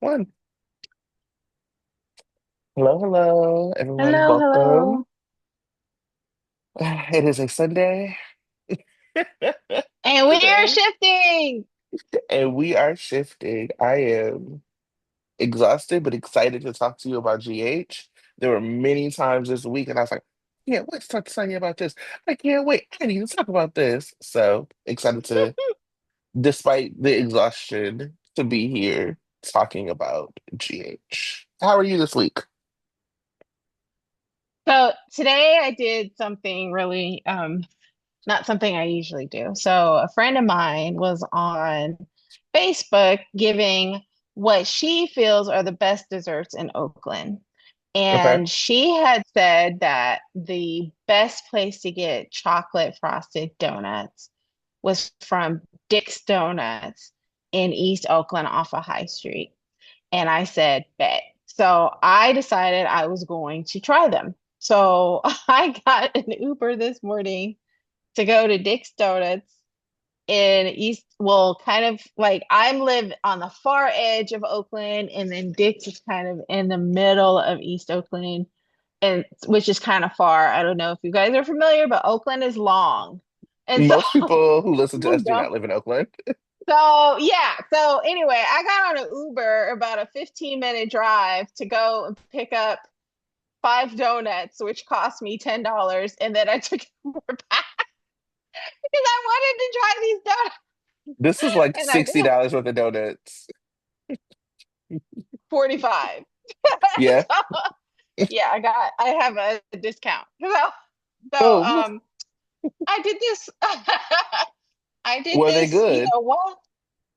One. Hello, hello, everyone. Hello, Welcome. hello. It is a Sunday And we are today, shifting. and we are shifting. I am exhausted, but excited to talk to you about GH. There were many times this week, and I was like, yeah, let's talk to Sonya about this. I can't wait. I need to talk about this. So excited to, despite the exhaustion, to be here talking about GH. How are you this week? So today I did something really not something I usually do. So a friend of mine was on Facebook giving what she feels are the best desserts in Oakland. Okay. And she had said that the best place to get chocolate frosted donuts was from Dick's Donuts in East Oakland off of High Street. And I said, bet. So I decided I was going to try them. So I got an Uber this morning to go to Dick's Donuts in East, well, kind of like I'm live on the far edge of Oakland, and then Dick's is kind of in the middle of East Oakland, and which is kind of far. I don't know if you guys are familiar, but Oakland is long. And so Most people who listen to people us do don't not live in Oakland. so yeah. So anyway, I got on an Uber about a 15-minute drive to go and pick up 5 donuts, which cost me $10, and then I took an Uber back because I wanted to try these donuts. This is like And I did $60 worth of donuts. 45. Yeah. So yeah, I have a discount. So Oh, I did this. I did were they this, good? what?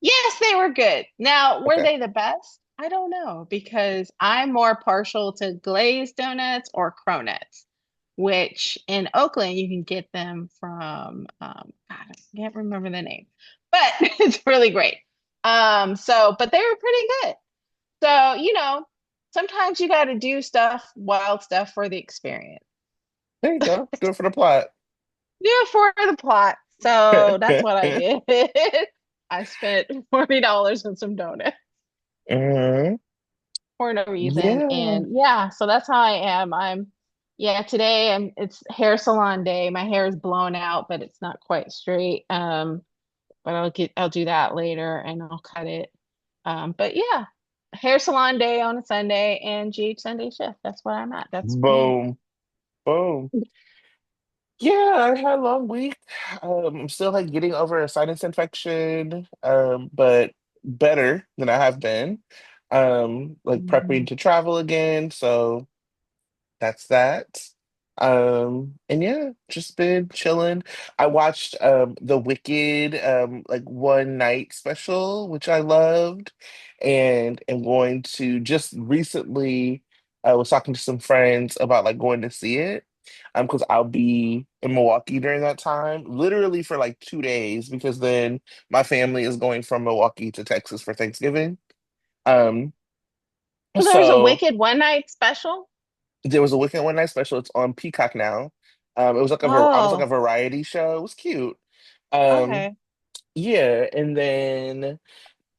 Yes, they were good. Now, were Okay. they the best? I don't know because I'm more partial to glazed donuts or cronuts, which in Oakland you can get them from, God, I can't remember the name, but it's really great. But they were pretty good. So, sometimes you got to do stuff, wild stuff for the experience. There you go. Do it for the plot. Do it for the plot. So that's what I did. I spent $40 on some donuts hmm for no reason. Yeah. And yeah, so that's how I am. Yeah, today it's hair salon day. My hair is blown out, but it's not quite straight. But I'll do that later and I'll cut it. But yeah, hair salon day on a Sunday and GH Sunday shift. That's where I'm at. That's me. Boom. Boom. Yeah, I had a long week. I'm still like getting over a sinus infection, but better than I have been. Like prepping Mhm. to travel again, so that's that. And yeah, just been chilling. I watched the Wicked like one night special, which I loved, and am going to just recently I was talking to some friends about like going to see it. Because I'll be in Milwaukee during that time, literally for like 2 days, because then my family is going from Milwaukee to Texas for Thanksgiving. Um, So there's a so Wicked one night special. there was a Weekend One Night special. It's on Peacock now. It was like I was like a Oh, variety show. It was cute. Um, okay. yeah, and then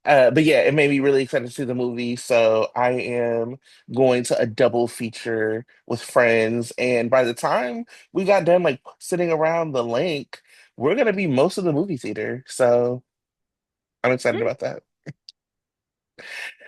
but yeah, it made me really excited to see the movie. So I am going to a double feature with friends, and by the time we got done like sitting around the link, we're gonna be most of the movie theater. So I'm excited Hmm. about that.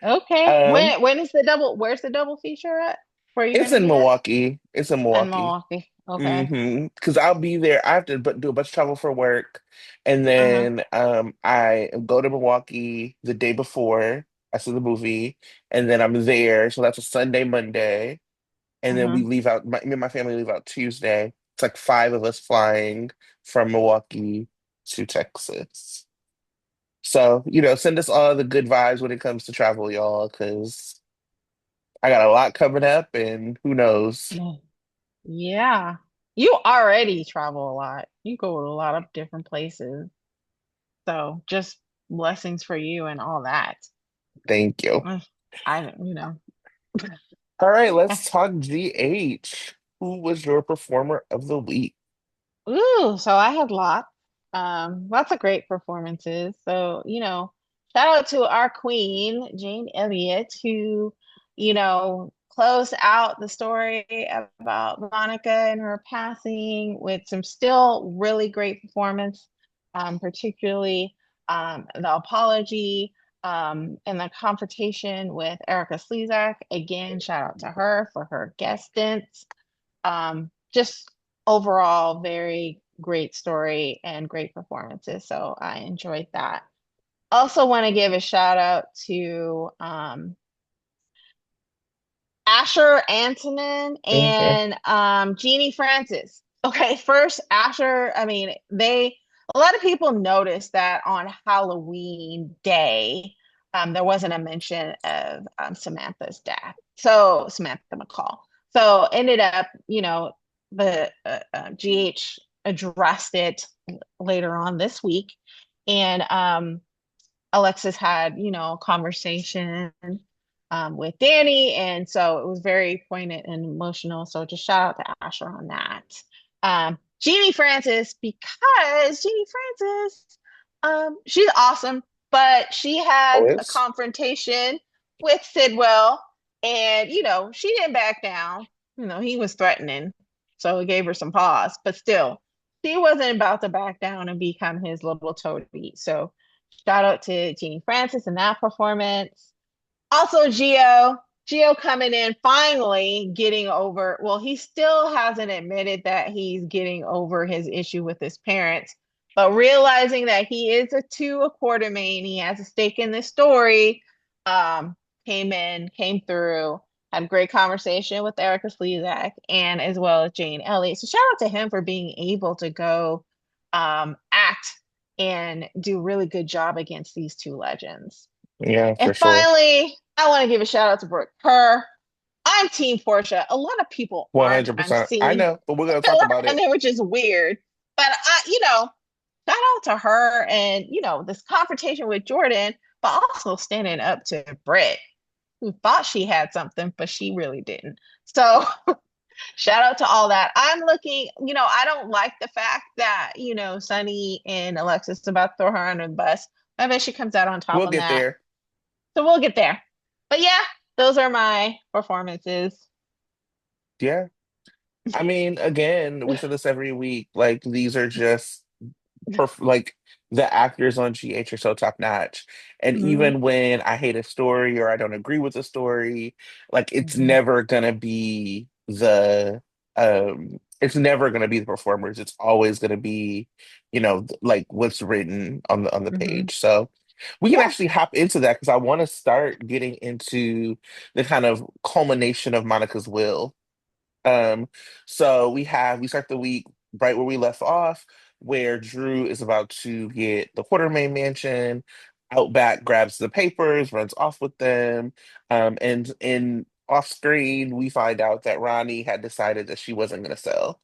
Okay. Um, When is the double? Where's the double feature at? Where are you it's gonna in be at? Milwaukee. It's in In Milwaukee. Milwaukee. Okay. Because I'll be there. I have to do a bunch of travel for work, and Uh-huh. then I go to Milwaukee the day before I see the movie, and then I'm there. So that's a Sunday, Monday, and then we Uh-huh. leave out. Me and my family leave out Tuesday. It's like five of us flying from Milwaukee to Texas. So send us all the good vibes when it comes to travel, y'all, because I got a lot coming up, and who knows. Yeah. Yeah. You already travel a lot. You go to a lot of different places. So just blessings for you and all that. Thank you. Mm, I don't, you know. All right, let's talk GH. Who was your performer of the week? Ooh, so I had lots of great performances. So, shout out to our queen, Jane Elliott, who, closed out the story about Monica and her passing with some still really great performance, particularly the apology and the confrontation with Erica Slezak. Again, shout out to her for her guest stints. Just overall, very great story and great performances. So I enjoyed that. Also, want to give a shout out to Asher Antonin Mhm. and Jeannie Francis. Okay, first, Asher, I mean, a lot of people noticed that on Halloween Day, there wasn't a mention of Samantha's death. So, Samantha McCall. So, ended up, the GH addressed it later on this week. And Alexis had, a conversation with Danny. And so it was very poignant and emotional. So just shout out to Asher on that. Jeannie Francis, because Jeannie Francis, she's awesome, but she had a Always. confrontation with Sidwell, and she didn't back down. He was threatening, so it gave her some pause, but still, she wasn't about to back down and become his little toady. So shout out to Jeannie Francis and that performance. Also, Gio coming in finally getting over. Well, he still hasn't admitted that he's getting over his issue with his parents, but realizing that he is a quarter main, he has a stake in this story. Um, came through, had a great conversation with Erica Slezak and as well as Jane Elliott. So shout out to him for being able to go act and do a really good job against these two legends. Yeah, And for sure. finally, I want to give a shout out to Brooke Kerr. I'm Team Portia. A lot of people aren't. I'm 100%. I seeing, know, but we're gonna talk about and it. then which is weird. But shout out to her and this confrontation with Jordan, but also standing up to Britt, who thought she had something, but she really didn't. So shout out to all that. I'm looking, I don't like the fact that, Sunny and Alexis about to throw her under the bus. I bet she comes out on top We'll on get that. there. So we'll get there. But yeah, those are my performances. Yeah. I mean, again, we say this every week. Like these are just like the actors on GH are so top notch. And Hmm. even when I hate a story or I don't agree with the story, like Hmm. it's never gonna be the performers. It's always gonna be, like what's written on the Hmm. page. So we can Yeah. actually hop into that because I want to start getting into the kind of culmination of Monica's will. um, so we start the week right where we left off, where Drew is about to get the Quartermain mansion. Outback grabs the papers, runs off with them, and in off screen we find out that Ronnie had decided that she wasn't going to sell.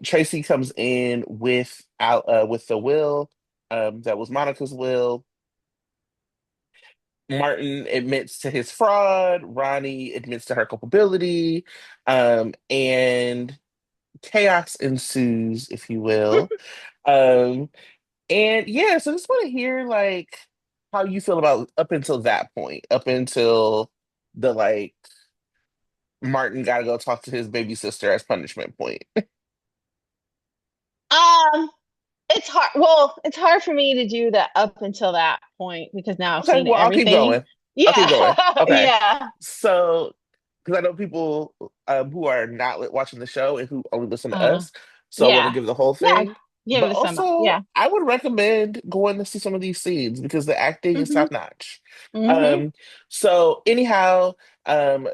Tracy comes in with the will, that was Monica's will. Martin admits to his fraud. Ronnie admits to her culpability. And chaos ensues, if you will. Um, and yeah, so I just want to hear like how you feel about up until that point, up until the like Martin got to go talk to his baby sister as punishment point. Um, it's hard. Well, it's hard for me to do that up until that point because now I've Okay, seen well, I'll keep everything. going. I'll keep going. Yeah. Okay. Yeah. So, because I know people who are not watching the show and who only listen to Uh, us, so I want to yeah. give the whole Yeah. thing. Give But it a sum up. also, Yeah. I would recommend going to see some of these scenes because the acting is Hmm. top notch. Hmm. Um, so anyhow,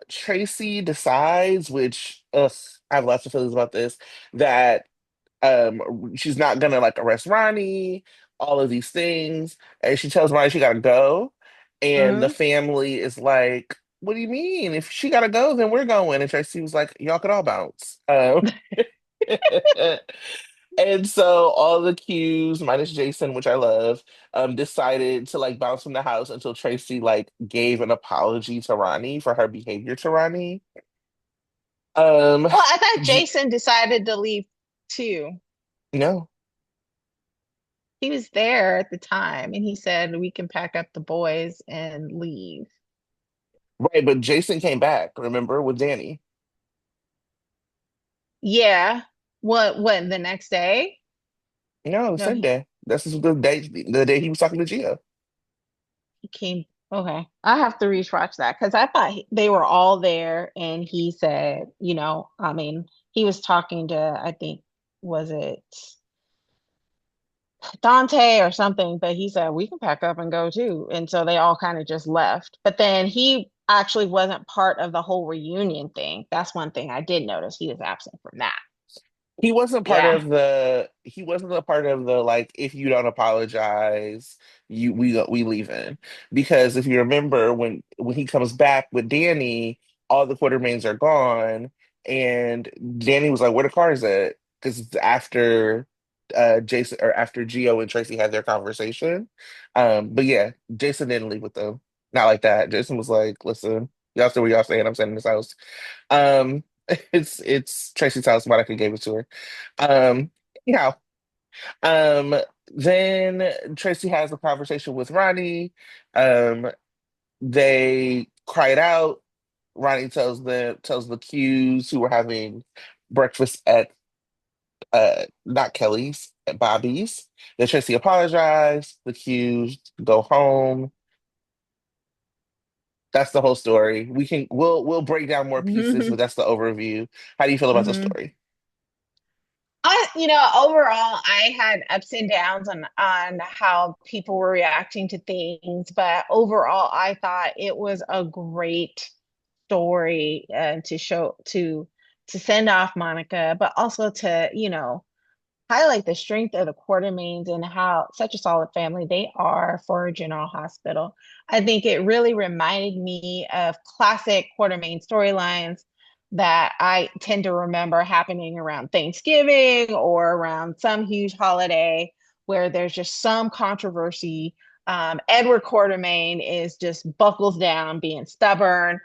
Tracy decides, which I have lots of feelings about this, that she's not gonna like arrest Ronnie, all of these things, and she tells Ronnie she gotta go, and the Hmm. family is like, "What do you mean? If she gotta go, then we're going." And Tracy was like, "Y'all could all bounce." And so all the Qs, minus Jason, which I love, decided to like bounce from the house until Tracy like gave an apology to Ronnie for her behavior to Ronnie. Um, Well, I thought G- Jason decided to leave too. no, he was there at the time, and he said we can pack up the boys and leave. Right, but Jason came back, remember, with Danny. Yeah. What, the next day? No, the No, same day. This is the day he was talking to Gia. he came. Okay. I have to rewatch that because I thought they were all there and he said, I mean, he was talking to, I think, was it Dante or something, but he said we can pack up and go too. And so they all kind of just left. But then he actually wasn't part of the whole reunion thing. That's one thing I did notice. He was absent from that. Yeah. He wasn't a part of the like if you don't apologize, we leave in. Because if you remember when he comes back with Danny, all the Quartermains are gone, and Danny was like, "Where the cars at?" Because it's after Jason or after Gio and Tracy had their conversation. But yeah, Jason didn't leave with them. Not like that. Jason was like, "Listen, y'all stay where y'all staying. I'm staying in this house." Um, it's Tracy's house. Monica gave it to her. Um, yeah. Um, then Tracy has a conversation with Ronnie. Um, they cried out. Ronnie tells the Qs who were having breakfast at not Kelly's, at Bobby's. That Tracy apologized. The Qs go home. That's the whole story. We'll break down more pieces, but hmm that's the overview. How do you feel about the story? Overall, I had ups and downs on how people were reacting to things, but overall, I thought it was a great story to show to send off Monica, but also to, highlight the strength of the Quartermains and how such a solid family they are for General Hospital. I think it really reminded me of classic Quartermain storylines that I tend to remember happening around Thanksgiving or around some huge holiday where there's just some controversy. Edward Quartermain is just buckles down, being stubborn.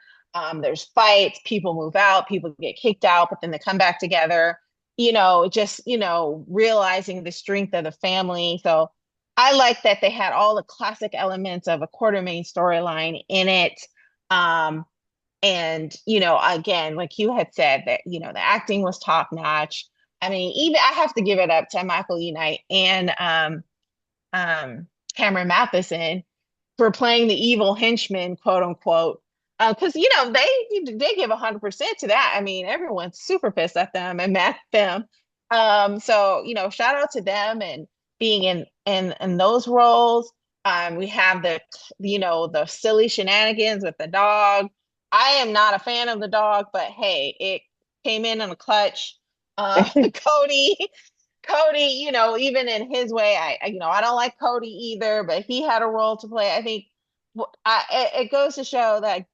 There's fights, people move out, people get kicked out, but then they come back together, just, realizing the strength of the family. So I like that they had all the classic elements of a Quartermain storyline in it. Um, and, again, like you had said, that, the acting was top notch. I mean, even I have to give it up to Michael Unite and um, Cameron Matheson for playing the evil henchman, quote unquote. Because they give 100% to that. I mean, everyone's super pissed at them and mad at them. So shout out to them and being in those roles. We have the silly shenanigans with the dog. I am not a fan of the dog, but hey, it came in a clutch. Cody, even in his way, I don't like Cody either, but he had a role to play. I think it goes to show that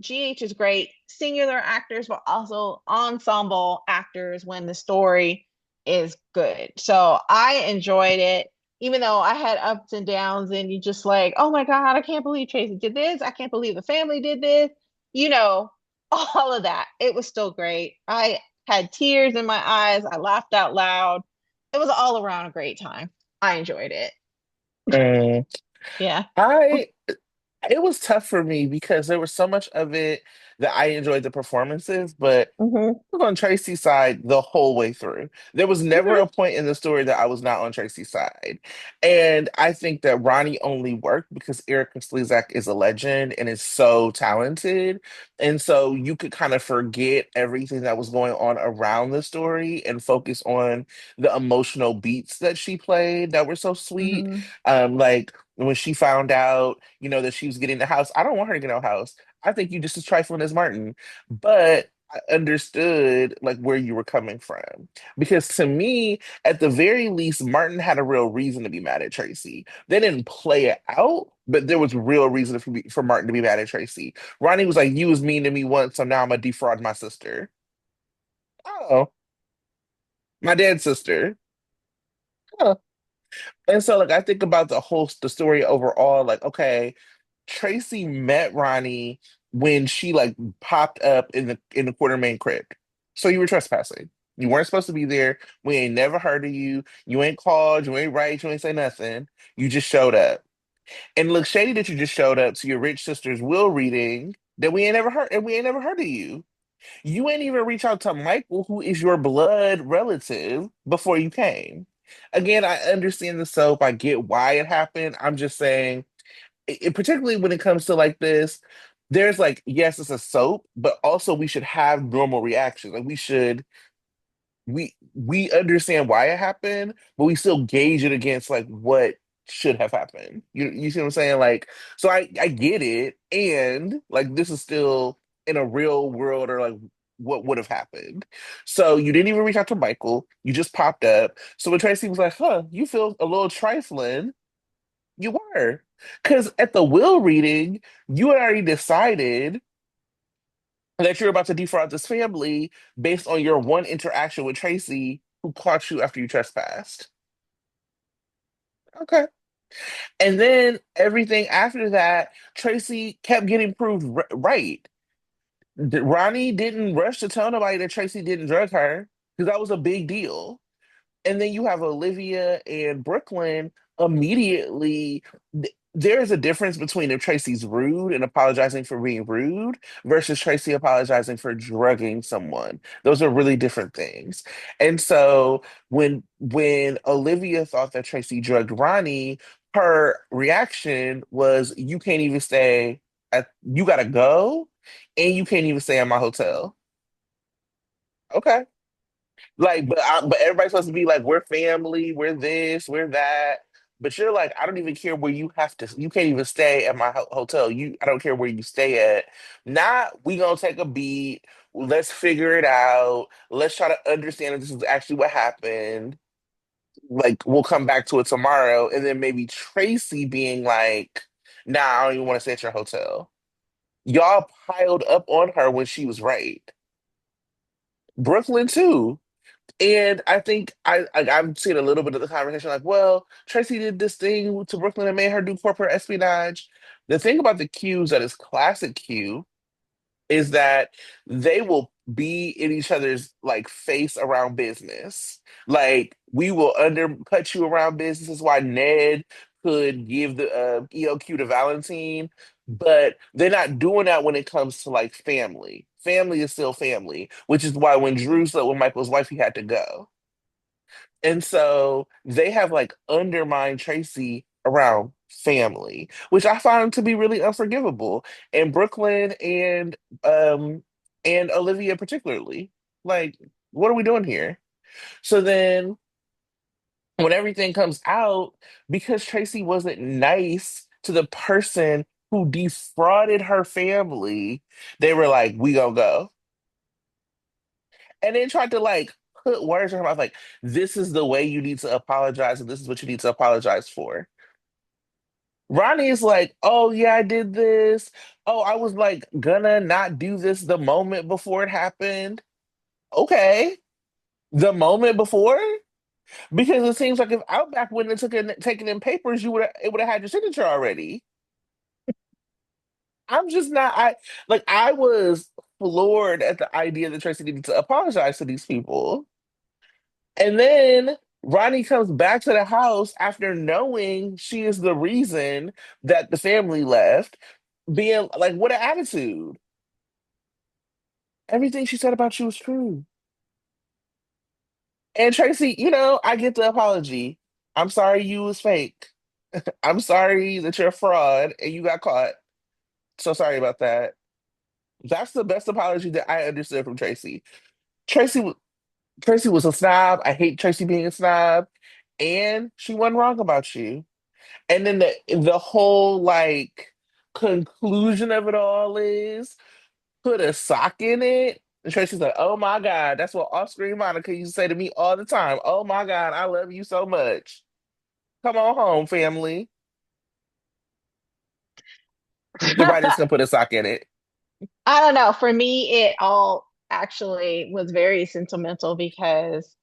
GH is great, singular actors, but also ensemble actors when the story is good. So I enjoyed it, even though I had ups and downs, and you just like, oh my God, I can't believe Tracy did this. I can't believe the family did this. You know, all of that. It was still great. I had tears in my eyes. I laughed out loud. It was all around a great time. I enjoyed it. Mm, Yeah. I it was tough for me because there was so much of it that I enjoyed the performances, but hmm I was on Tracy's side the whole way through. There was never a point in the story that I was not on Tracy's side. And I think that Ronnie only worked because Erica Slezak is a legend and is so talented. And so you could kind of forget everything that was going on around the story and focus on the emotional beats that she played that were so sweet. hmm Like when she found out, that she was getting the house. I don't want her to get no house. I think you just as trifling as Martin. But I understood like where you were coming from. Because to me, at the very least, Martin had a real reason to be mad at Tracy. They didn't play it out, but there was real reason for Martin to be mad at Tracy. Ronnie was like, "You was mean to me once, so now I'm gonna defraud my sister." Oh, my dad's sister. Huh. And so like I think about the story overall, like, okay, Tracy met Ronnie when she like popped up in the Quartermain crib. So you were trespassing. You weren't supposed to be there. We ain't never heard of you. You ain't called. You ain't write. You ain't say nothing. You just showed up. And it looks shady that you just showed up to your rich sister's will reading that we ain't never heard, and we ain't never heard of you. You ain't even reach out to Michael, who is your blood relative, before you came. Again, I understand the soap. I get why it happened. I'm just saying, particularly when it comes to like this, there's like, yes, it's a soap, but also we should have normal reactions. Like we understand why it happened, but we still gauge it against like what should have happened. You see what I'm saying? Like, so I get it, and like this is still in a real world or like what would have happened. So you didn't even reach out to Michael. You just popped up. So when Tracy was like, "Huh, you feel a little trifling," you were, because at the will reading, you had already decided that you're about to defraud this family based on your one interaction with Tracy, who caught you after you trespassed. Okay. And then everything after that, Tracy kept getting proved right. Ronnie didn't rush to tell nobody that Tracy didn't drug her because that was a big deal. And then you have Olivia and Brooklyn immediately. There's a difference between if Tracy's rude and apologizing for being rude versus Tracy apologizing for drugging someone. Those are really different things. And so when Olivia thought that Tracy drugged Ronnie, her reaction was, "You can't even stay you gotta go, and you can't even stay at my hotel." Okay. Like, but everybody's supposed to be like, we're family, we're this, we're that. But you're like, I don't even care where you have to. You can't even stay at my hotel. I don't care where you stay at. Not we gonna take a beat. Let's figure it out. Let's try to understand if this is actually what happened. Like, we'll come back to it tomorrow, and then maybe Tracy being like, "Nah, I don't even want to stay at your hotel." Y'all piled up on her when she was right. Brooklyn too. And I think I've seen a little bit of the conversation like, well, Tracy did this thing to Brooklyn and made her do corporate espionage. The thing about the Qs that is classic Q is that they will be in each other's like face around business. Like we will undercut you around business. Is why Ned could give the EOQ to Valentine, but they're not doing that when it comes to like family. Family is still family, which is why when Drew slept with Michael's wife, he had to go. And so they have like undermined Tracy around family, which I found to be really unforgivable. And Brooklyn and Olivia particularly. Like, what are we doing here? So then when everything comes out, because Tracy wasn't nice to the person who defrauded her family, they were like, we gonna go. And then tried to like put words in her mouth like, this is the way you need to apologize, and this is what you need to apologize for. Ronnie is like, oh yeah, I did this. Oh, I was like gonna not do this the moment before it happened. Okay. The moment before? Because it seems like if Outback wouldn't have taken in papers, you would have it would have had your signature already. I'm just not I was floored at the idea that Tracy needed to apologize to these people. And then Ronnie comes back to the house after knowing she is the reason that the family left, being like, what an attitude. Everything she said about you was true. And Tracy, I get the apology. I'm sorry you was fake. I'm sorry that you're a fraud and you got caught. So sorry about that. That's the best apology that I understood from Tracy. Tracy, Tracy was a snob. I hate Tracy being a snob, and she wasn't wrong about you. And then the whole like conclusion of it all is put a sock in it. And Tracy's like, "Oh my God, that's what off-screen Monica used to say to me all the time. Oh my God, I love you so much. Come on home, family." The writers can put a sock in it. I don't know. For me, it all actually was very sentimental because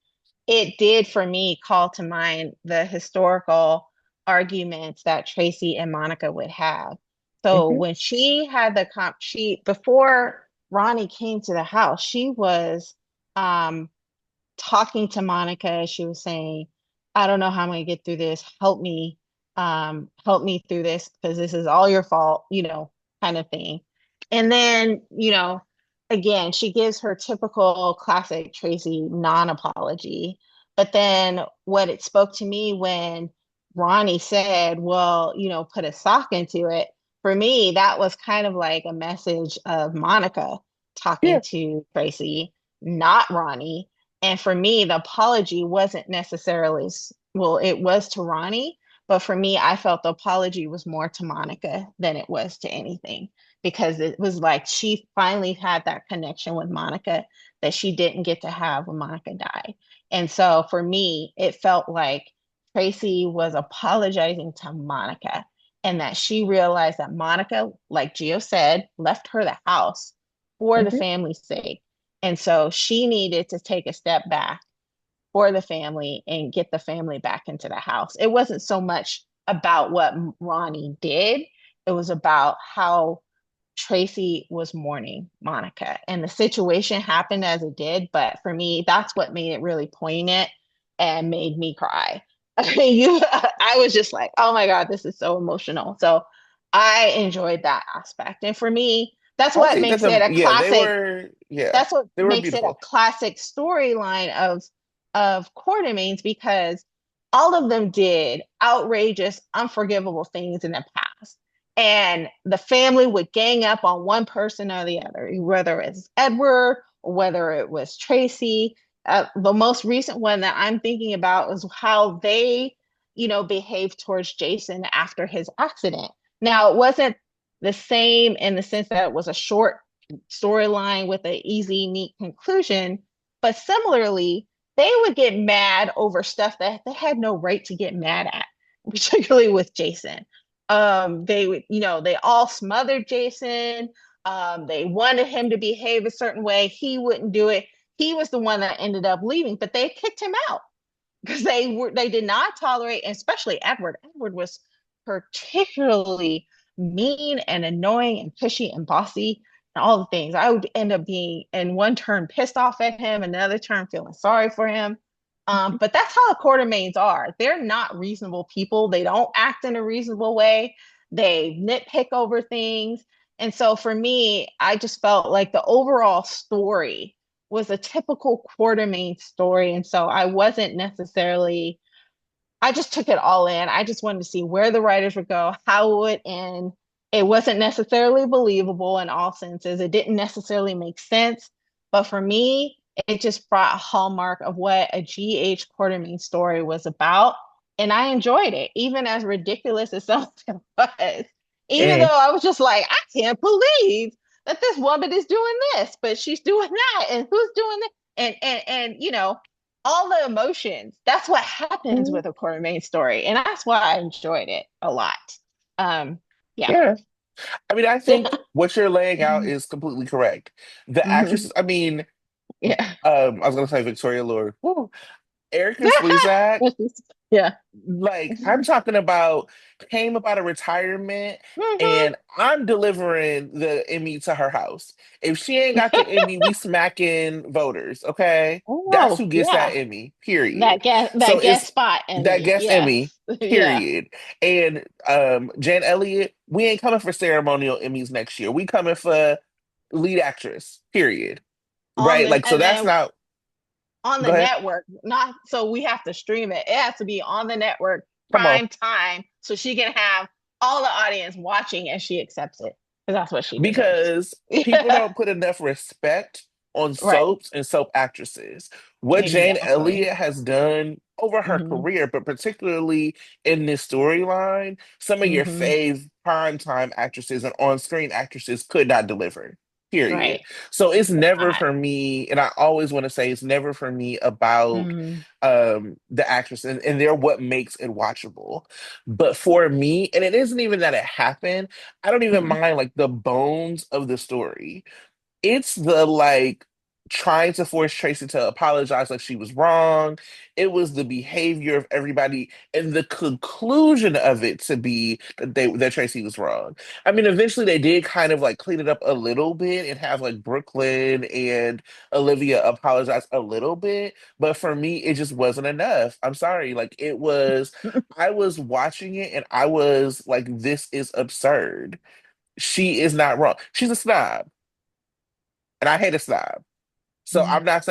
it did for me call to mind the historical arguments that Tracy and Monica would have. So Mhm. when she had she before Ronnie came to the house, she was um talking to Monica, she was saying, I don't know how I'm gonna get through this. Help me through this because this is all your fault, kind of thing. And then, again, she gives her typical classic Tracy non-apology. But then what it spoke to me when Ronnie said, well, put a sock into it. For me, that was kind of like a message of Monica talking Yeah. to Tracy, not Ronnie. And for me, the apology wasn't necessarily, well, it was to Ronnie, but for me, I felt the apology was more to Monica than it was to anything because it was like she finally had that connection with Monica that she didn't get to have when Monica died. And so for me, it felt like Tracy was apologizing to Monica and that she realized that Monica, like Gio said, left her the house for the Mhm. family's sake. And so she needed to take a step back for the family and get the family back into the house. It wasn't so much about what Ronnie did, it was about how Tracy was mourning Monica. And the situation happened as it did, but for me, that's what made it really poignant and made me cry. I was just like, oh my God, this is so emotional. So I enjoyed that aspect. And for me, I think that that's what they were makes it a beautiful. classic storyline of Quartermaines because all of them did outrageous, unforgivable things in the past. And the family would gang up on one person or the other, whether it's Edward or whether it was Tracy. The most recent one that I'm thinking about is how they, behaved towards Jason after his accident. Now, it wasn't the same in the sense that it was a short storyline with an easy, neat conclusion. But similarly, they would get mad over stuff that they had no right to get mad at, particularly with Jason. They would, they all smothered Jason. They wanted him to behave a certain way. He wouldn't do it. He was the one that ended up leaving, but they kicked him out because they did not tolerate, and especially Edward. Edward was particularly mean and annoying and pushy and bossy and all the things. I would end up being in one turn pissed off at him, another turn feeling sorry for him. But that's how the Quartermaines are. They're not reasonable people. They don't act in a reasonable way. They nitpick over things. And so for me, I just felt like the overall story was a typical Quartermaine story. And so I wasn't necessarily, I just took it all in. I just wanted to see where the writers would go, how it would end. It wasn't necessarily believable in all senses. It didn't necessarily make sense. But for me, it just brought a hallmark of what a G.H. Quartermaine story was about. And I enjoyed it, even as ridiculous as something was. Even though Mm. I was just like, I can't believe that this woman is doing this, but she's doing that, and who's doing that? And all the emotions. That's what happens Mhm. with a Quartermaine story, and that's why I enjoyed it a lot. Um, yeah. Yeah. I mean, I think what you're laying out is completely correct. The Mhm. actresses, I mean, Yeah. I was gonna say Victoria Lord. Woo. Erica Slezak, Yeah. like I'm talking about, came about a retirement Mhm. and I'm delivering the Emmy to her house. If she ain't got the Emmy, we smacking voters, okay? That's Oh, who gets that yeah. Emmy, period. That So guest it's spot in that me. guest Yes. Emmy, Yeah. period. And Jan Elliott, we ain't coming for ceremonial Emmys next year. We coming for lead actress, period. On Right? the Like, so and that's then not, on the go ahead. network, not so we have to stream it. It has to be on the network, Come on. prime time, so she can have all the audience watching and she accepts it. Because that's what she deserves. Because people Yeah. don't put enough respect on Right. soaps and soap actresses. What Jane Exactly. Elliott has done over her Hmm. career, but particularly in this storyline, some of your Hmm. fave primetime actresses and on-screen actresses could not deliver. Period. Right. So it's Could never not. for me, and I always want to say it's never for me about Mm. the actress, and they're what makes it watchable. But for me, and it isn't even that it happened, I don't even Mm. mind like the bones of the story. It's the like trying to force Tracy to apologize like she was wrong. It was the behavior of everybody and the conclusion of it to be that Tracy was wrong. I mean, eventually they did kind of like clean it up a little bit and have like Brooklyn and Olivia apologize a little bit, but for me, it just wasn't enough. I'm sorry. Like it was, I was watching it and I was like, this is absurd. She is not wrong. She's a snob, and I hate a snob. So Mhm. I'm not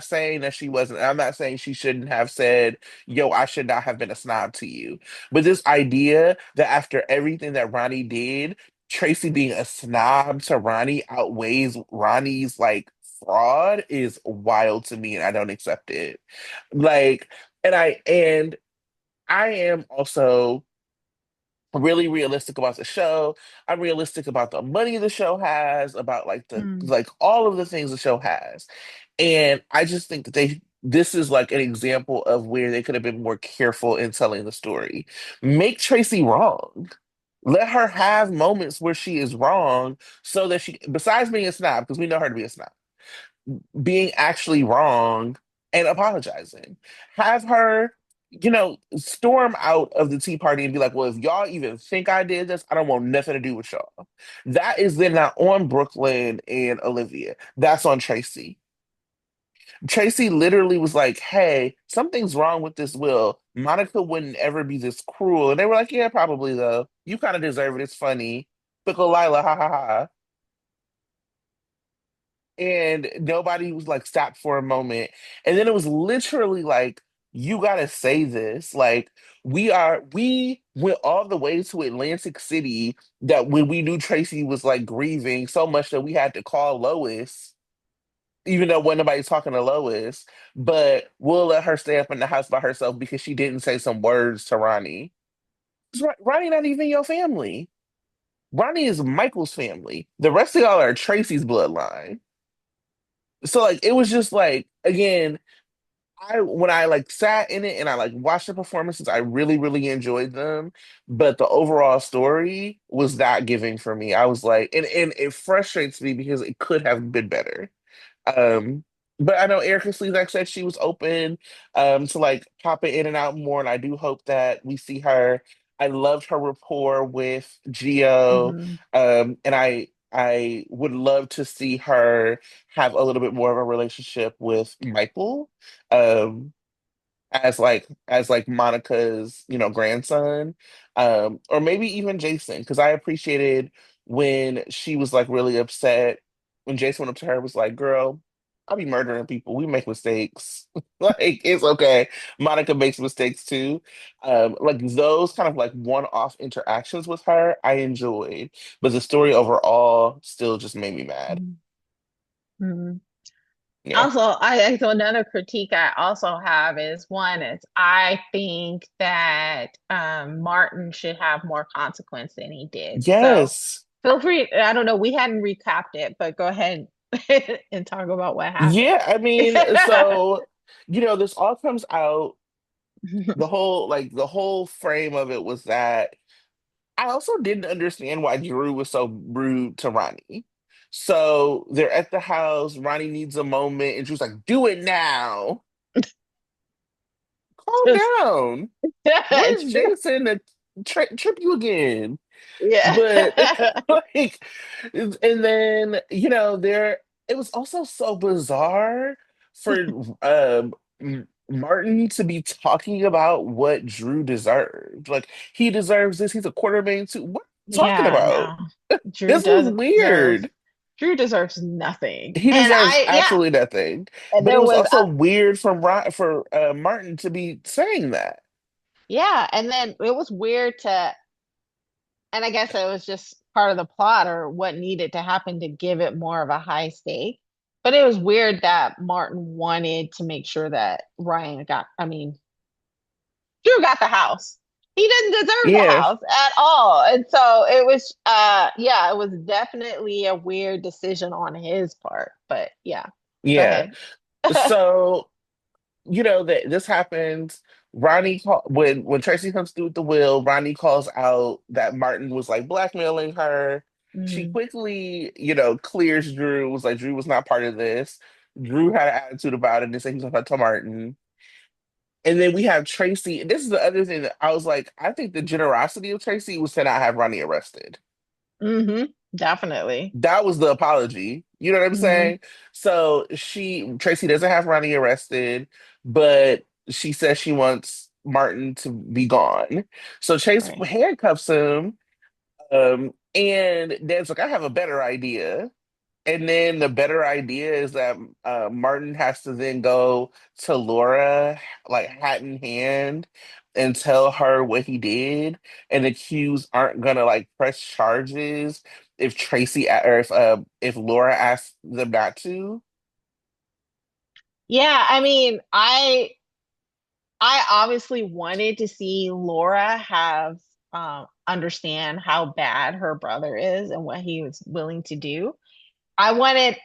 saying that she wasn't. I'm not saying she shouldn't have said, "Yo, I should not have been a snob to you." But this idea that after everything that Ronnie did, Tracy being a snob to Ronnie outweighs Ronnie's like fraud is wild to me, and I don't accept it. Like, and I am also really realistic about the show. I'm realistic about the money the show has, about like the Mm. like all of the things the show has. And I just think that this is like an example of where they could have been more careful in telling the story. Make Tracy wrong. Let her have moments where she is wrong so that she, besides being a snob, because we know her to be a snob, being actually wrong and apologizing. Have her, storm out of the Tea Party and be like, well, if y'all even think I did this, I don't want nothing to do with y'all. That is then not on Brooklyn and Olivia. That's on Tracy. Tracy literally was like, hey, something's wrong with this will. Monica wouldn't ever be this cruel. And they were like, yeah, probably though. You kind of deserve it. It's funny. Fickle Lila, ha ha ha. And nobody was like stopped for a moment. And then it was literally like, you gotta say this. Like, we went all the way to Atlantic City that when we knew Tracy was like grieving so much that we had to call Lois, even though when nobody's talking to Lois, but we'll let her stay up in the house by herself because she didn't say some words to Ronnie. 'Cause Ronnie not even your family. Ronnie is Michael's family. The rest of y'all are Tracy's bloodline. So like it was just like again, I when I like sat in it and I like watched the performances, I really, really enjoyed them. But the overall story was not giving for me. I was like, and it frustrates me because it could have been better. Um, but I know Erica Slezak said she was open to like popping in and out more, and I do hope that we see her. I loved her rapport with Gio, Mhm. and I would love to see her have a little bit more of a relationship with Michael. Um, as like Monica's, grandson, or maybe even Jason, because I appreciated when she was like really upset when Jason went up to her and was like, "Girl, I'll be murdering people. We make mistakes. Like it's okay. Monica makes mistakes too." Like those kind of like one-off interactions with her, I enjoyed, but the story overall still just made me mad. Mhm. Mhm. Yeah. Also, so another critique I also have is one is I think that Martin should have more consequence than he did. So Yes. feel free. I don't know. We hadn't recapped it, but go ahead and talk about what happened. Yeah, I mean, so this all comes out. The whole frame of it was that I also didn't understand why Drew was so rude to Ronnie. So they're at the house. Ronnie needs a moment, and Drew's like, "Do it now. Calm Just down. Where's true. Jason to trip you again?" Yeah. But like, and then there it was also so bizarre for Martin to be talking about what Drew deserved. Like he deserves this. He's a quarterback too. What are you talking Yeah, about? no. Drew This was doesn't deserve weird. Drew deserves nothing. He And deserves yeah, absolutely nothing. and But it there was was also weird for Martin to be saying that. yeah, and then it was weird to and I guess it was just part of the plot or what needed to happen to give it more of a high stake. But it was weird that Martin wanted to make sure that I mean, Drew got the house. He didn't deserve the Yeah, house at all. And so it was, yeah, it was definitely a weird decision on his part. But yeah, go yeah. ahead. So that this happens. When Tracy comes through with the will, Ronnie calls out that Martin was like blackmailing her. She Mhm. quickly, clears Drew, was like Drew was not part of this. Drew had an attitude about it and said he was going to talk to Martin. And then we have Tracy. And this is the other thing that I was like, I think the generosity of Tracy was to not have Ronnie arrested. Hmm. Definitely. That was the apology. You know what I'm Hmm. saying? So Tracy doesn't have Ronnie arrested, but she says she wants Martin to be gone. So Chase Right. handcuffs him. And Dan's like, I have a better idea. And then the better idea is that Martin has to then go to Laura, like hat in hand, and tell her what he did. And the accused aren't gonna like press charges if or if Laura asks them not to. Yeah, I mean, I obviously wanted to see Laura have understand how bad her brother is and what he was willing to do. I wanted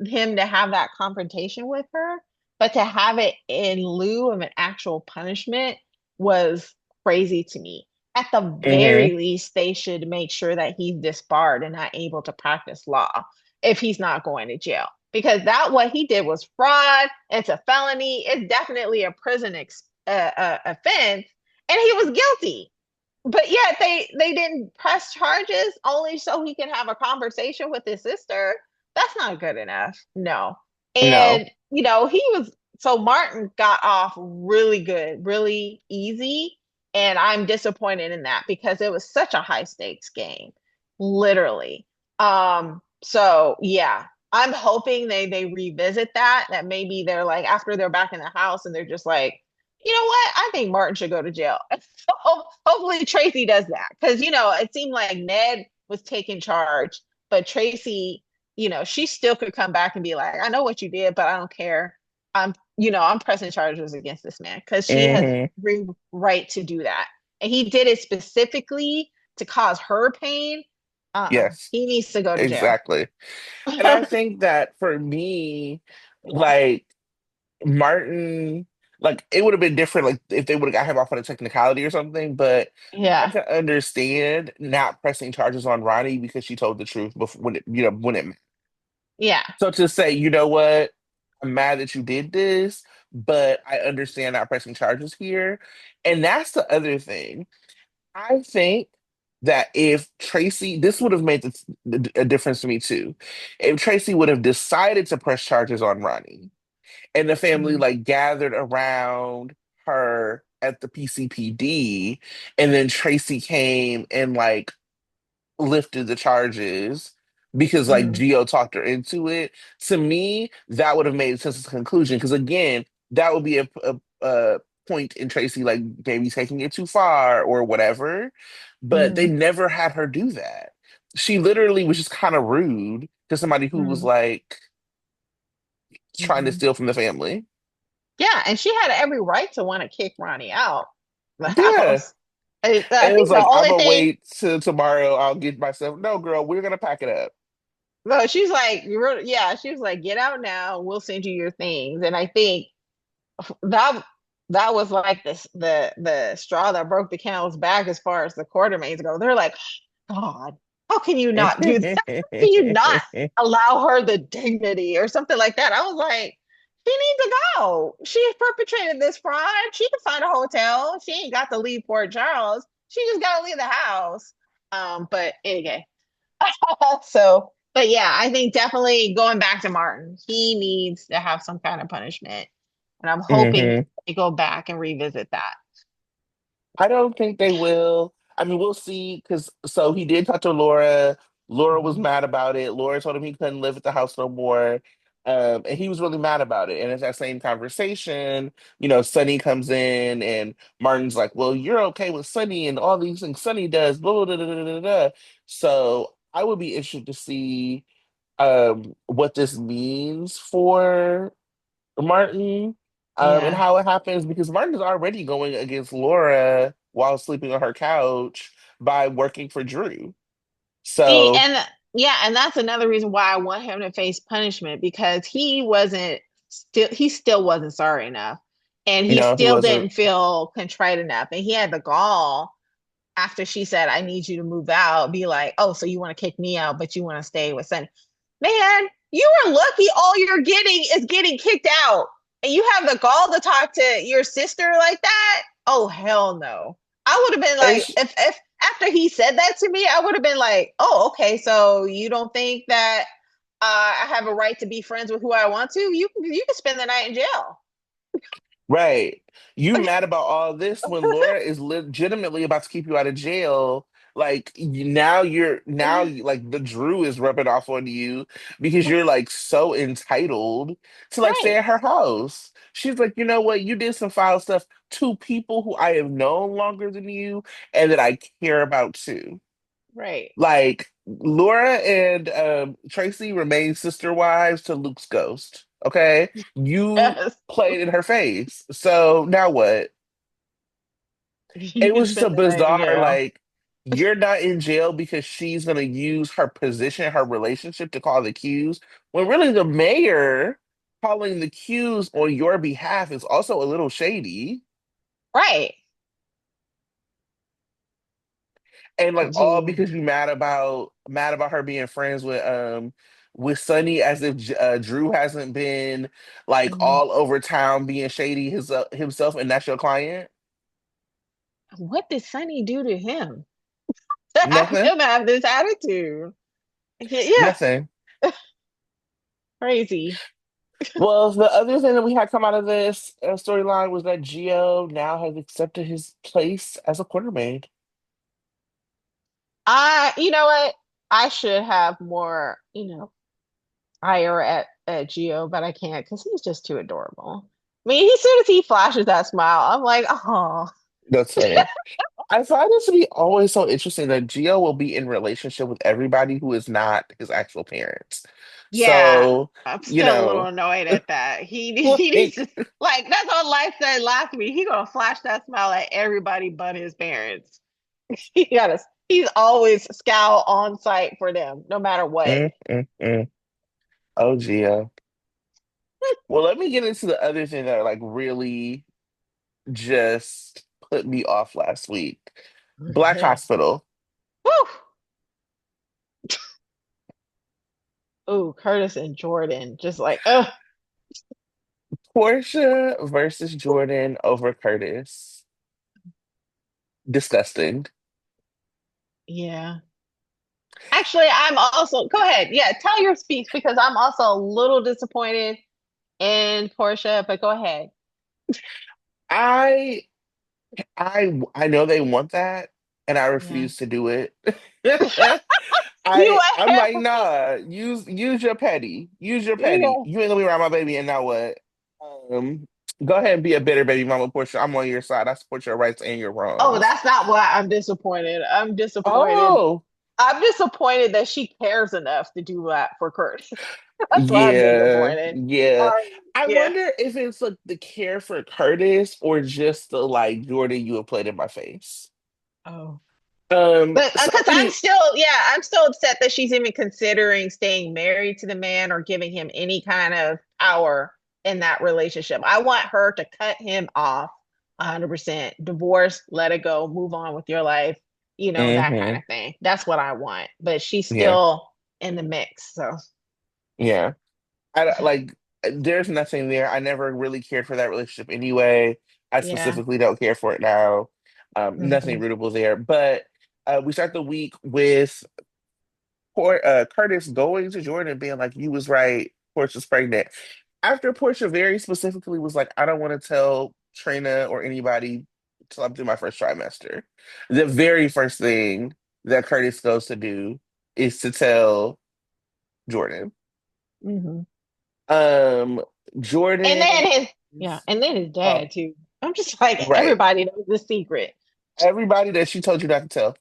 him to have that confrontation with her, but to have it in lieu of an actual punishment was crazy to me. At the Hmm. very least, they should make sure that he's disbarred and not able to practice law if he's not going to jail. Because that what he did was fraud. It's a felony. It's definitely a offense, and he was guilty, but yet they didn't press charges only so he can have a conversation with his sister. That's not good enough. No. No. And he was so Martin got off really good, really easy, and I'm disappointed in that because it was such a high stakes game, literally. So yeah, I'm hoping they revisit that maybe they're like after they're back in the house and they're just like, you know what? I think Martin should go to jail. Hopefully Tracy does that because it seemed like Ned was taking charge, but Tracy, she still could come back and be like, I know what you did, but I don't care. I'm pressing charges against this man because she has Hmm. every right to do that, and he did it specifically to cause her pain. Yes, He needs to go to jail. exactly. And I think that for me, Yeah, like Martin, like it would have been different, like if they would have got him off on a technicality or something. But I yeah, can understand not pressing charges on Ronnie because she told the truth before when it. yeah. So to say, you know what, I'm mad that you did this, but I understand not pressing charges here, and that's the other thing. I think that if Tracy, this would have made a difference to me too. If Tracy would have decided to press charges on Ronnie and the family Mhm, like gathered around her at the PCPD, and then Tracy came and like lifted the charges because like mhm, Gio talked her into it. To me, that would have made sense as a conclusion. Because again, that would be a point in Tracy like maybe taking it too far or whatever. But they mhm, never had her do that. She literally was just kind of rude to somebody who was mhm, like trying to mhm. steal from the family. Yeah, and she had every right to want to kick Ronnie out the Yeah. house. I And it was think the like, I'm only gonna thing, wait till tomorrow. I'll get myself. No, girl, we're gonna pack it up. no, she's like, yeah, she was like, get out now. We'll send you your things. And I think that that was like the straw that broke the camel's back as far as the quartermains go. They're like, God, how can you not do that? How can you not allow her the dignity or something like that? I was like, she needs to go. She perpetrated this fraud. She can find a hotel. She ain't got to leave Port Charles. She just got to leave the house. But anyway, but yeah, I think definitely going back to Martin, he needs to have some kind of punishment. And I'm hoping Hmm. they go back and revisit that. I don't think they will. I mean, we'll see. Because so he did talk to Laura. Laura was Mhm. mad about it. Laura told him he couldn't live at the house no more. And he was really mad about it. And in that same conversation, Sonny comes in and Martin's like, well, you're okay with Sonny and all these things Sonny does, blah, blah, blah, blah, blah, blah. So I would be interested to see what this means for Martin, and Yeah. how it happens because Martin is already going against Laura while sleeping on her couch by working for Drew. See, So, and yeah, and that's another reason why I want him to face punishment because he still wasn't sorry enough. And he he still wasn't. didn't feel contrite enough. And he had the gall after she said, I need you to move out, be like, oh, so you want to kick me out, but you want to stay with Sonny. Man, You are lucky all you're getting is getting kicked out. And you have the gall to talk to your sister like that? Oh hell no. I would have been And like, if after he said that to me, I would have been like, oh, okay, so you don't think that I have a right to be friends with who I want to? You can spend the night in jail. right. You mad about all this when Laura is legitimately about to keep you out of jail. Like like the Drew is rubbing off on you because you're like so entitled to like stay Right, at her house. She's like, you know what? You did some foul stuff to people who I have known longer than you and that I care about too. right. Like Laura and Tracy remain sister wives to Luke's ghost. Okay, you Yes. played in her face. So now what? You It can was just a spend the night in bizarre, jail. like, you're not in jail because she's gonna use her position, her relationship to call the cues, when really the mayor calling the cues on your behalf is also a little shady. Right. And like all Gee. because you mad about her being friends with Sonny, as if Drew hasn't been like Mhm. all over town being shady himself, and that's your client. What did Sonny do to him to have Nothing, him have this attitude? Yeah, nothing. crazy. Well, the other thing that we had come out of this storyline was that Gio now has accepted his place as a quartermaid. You know what? I should have more, ire at Gio, but I can't because he's just too adorable. I mean, as soon as he flashes that smile, I'm like, oh, That's funny. I find this to be always so interesting that Gio will be in relationship with everybody who is not his actual parents. yeah. So, I'm you still a little know, annoyed at that. He needs like, to like that's what life said last week. He gonna flash that smile at everybody but his parents. He gotta he's always scowl on site for them, no matter what. mm. Oh, Gio. Well, let me get into the other thing that like really just put me off last week. Black Okay. Hospital. Whew. Ooh, Curtis and Jordan. Just like, ugh. Portia versus Jordan over Curtis. Disgusting. Yeah. Actually, I'm also go ahead. Yeah, tell your speech because I'm also a little disappointed in Portia, but go ahead. I I know they want that, and I Yeah. refuse to do it. You I'm are like, nah, use your petty. Use your petty. yeah. You ain't gonna be around my baby, and now what? Um, Go ahead and be a bitter baby mama, Portia. I'm on your side. I support your rights and your Oh, wrongs. that's not why I'm disappointed. I'm disappointed. Oh, I'm disappointed that she cares enough to do that for Curtis. That's why I'm yeah, disappointed. yeah. I Yeah. wonder if it's like the care for Curtis or just the like Jordan you have played in my face. Oh. But So I because think I'm still upset that she's even considering staying married to the man or giving him any kind of power in that relationship. I want her to cut him off 100%, divorce, let it go, move on with your life, that kind hmm of thing. That's what I want. But she's yeah, still in the mix. So, yeah. Like there's nothing there. I never really cared for that relationship anyway. I yeah. specifically don't care for it now. Nothing Mhm. rootable there. But we start the week with Curtis going to Jordan and being like, "You was right. Portia's pregnant." After Portia very specifically was like, "I don't want to tell Trina or anybody until I'm through my first trimester." The very first thing that Curtis goes to do is to tell Jordan. Mhm. Um, And Jordan, then and then his uh, dad too. I'm just like right. everybody knows the secret. Everybody that she told you not to tell.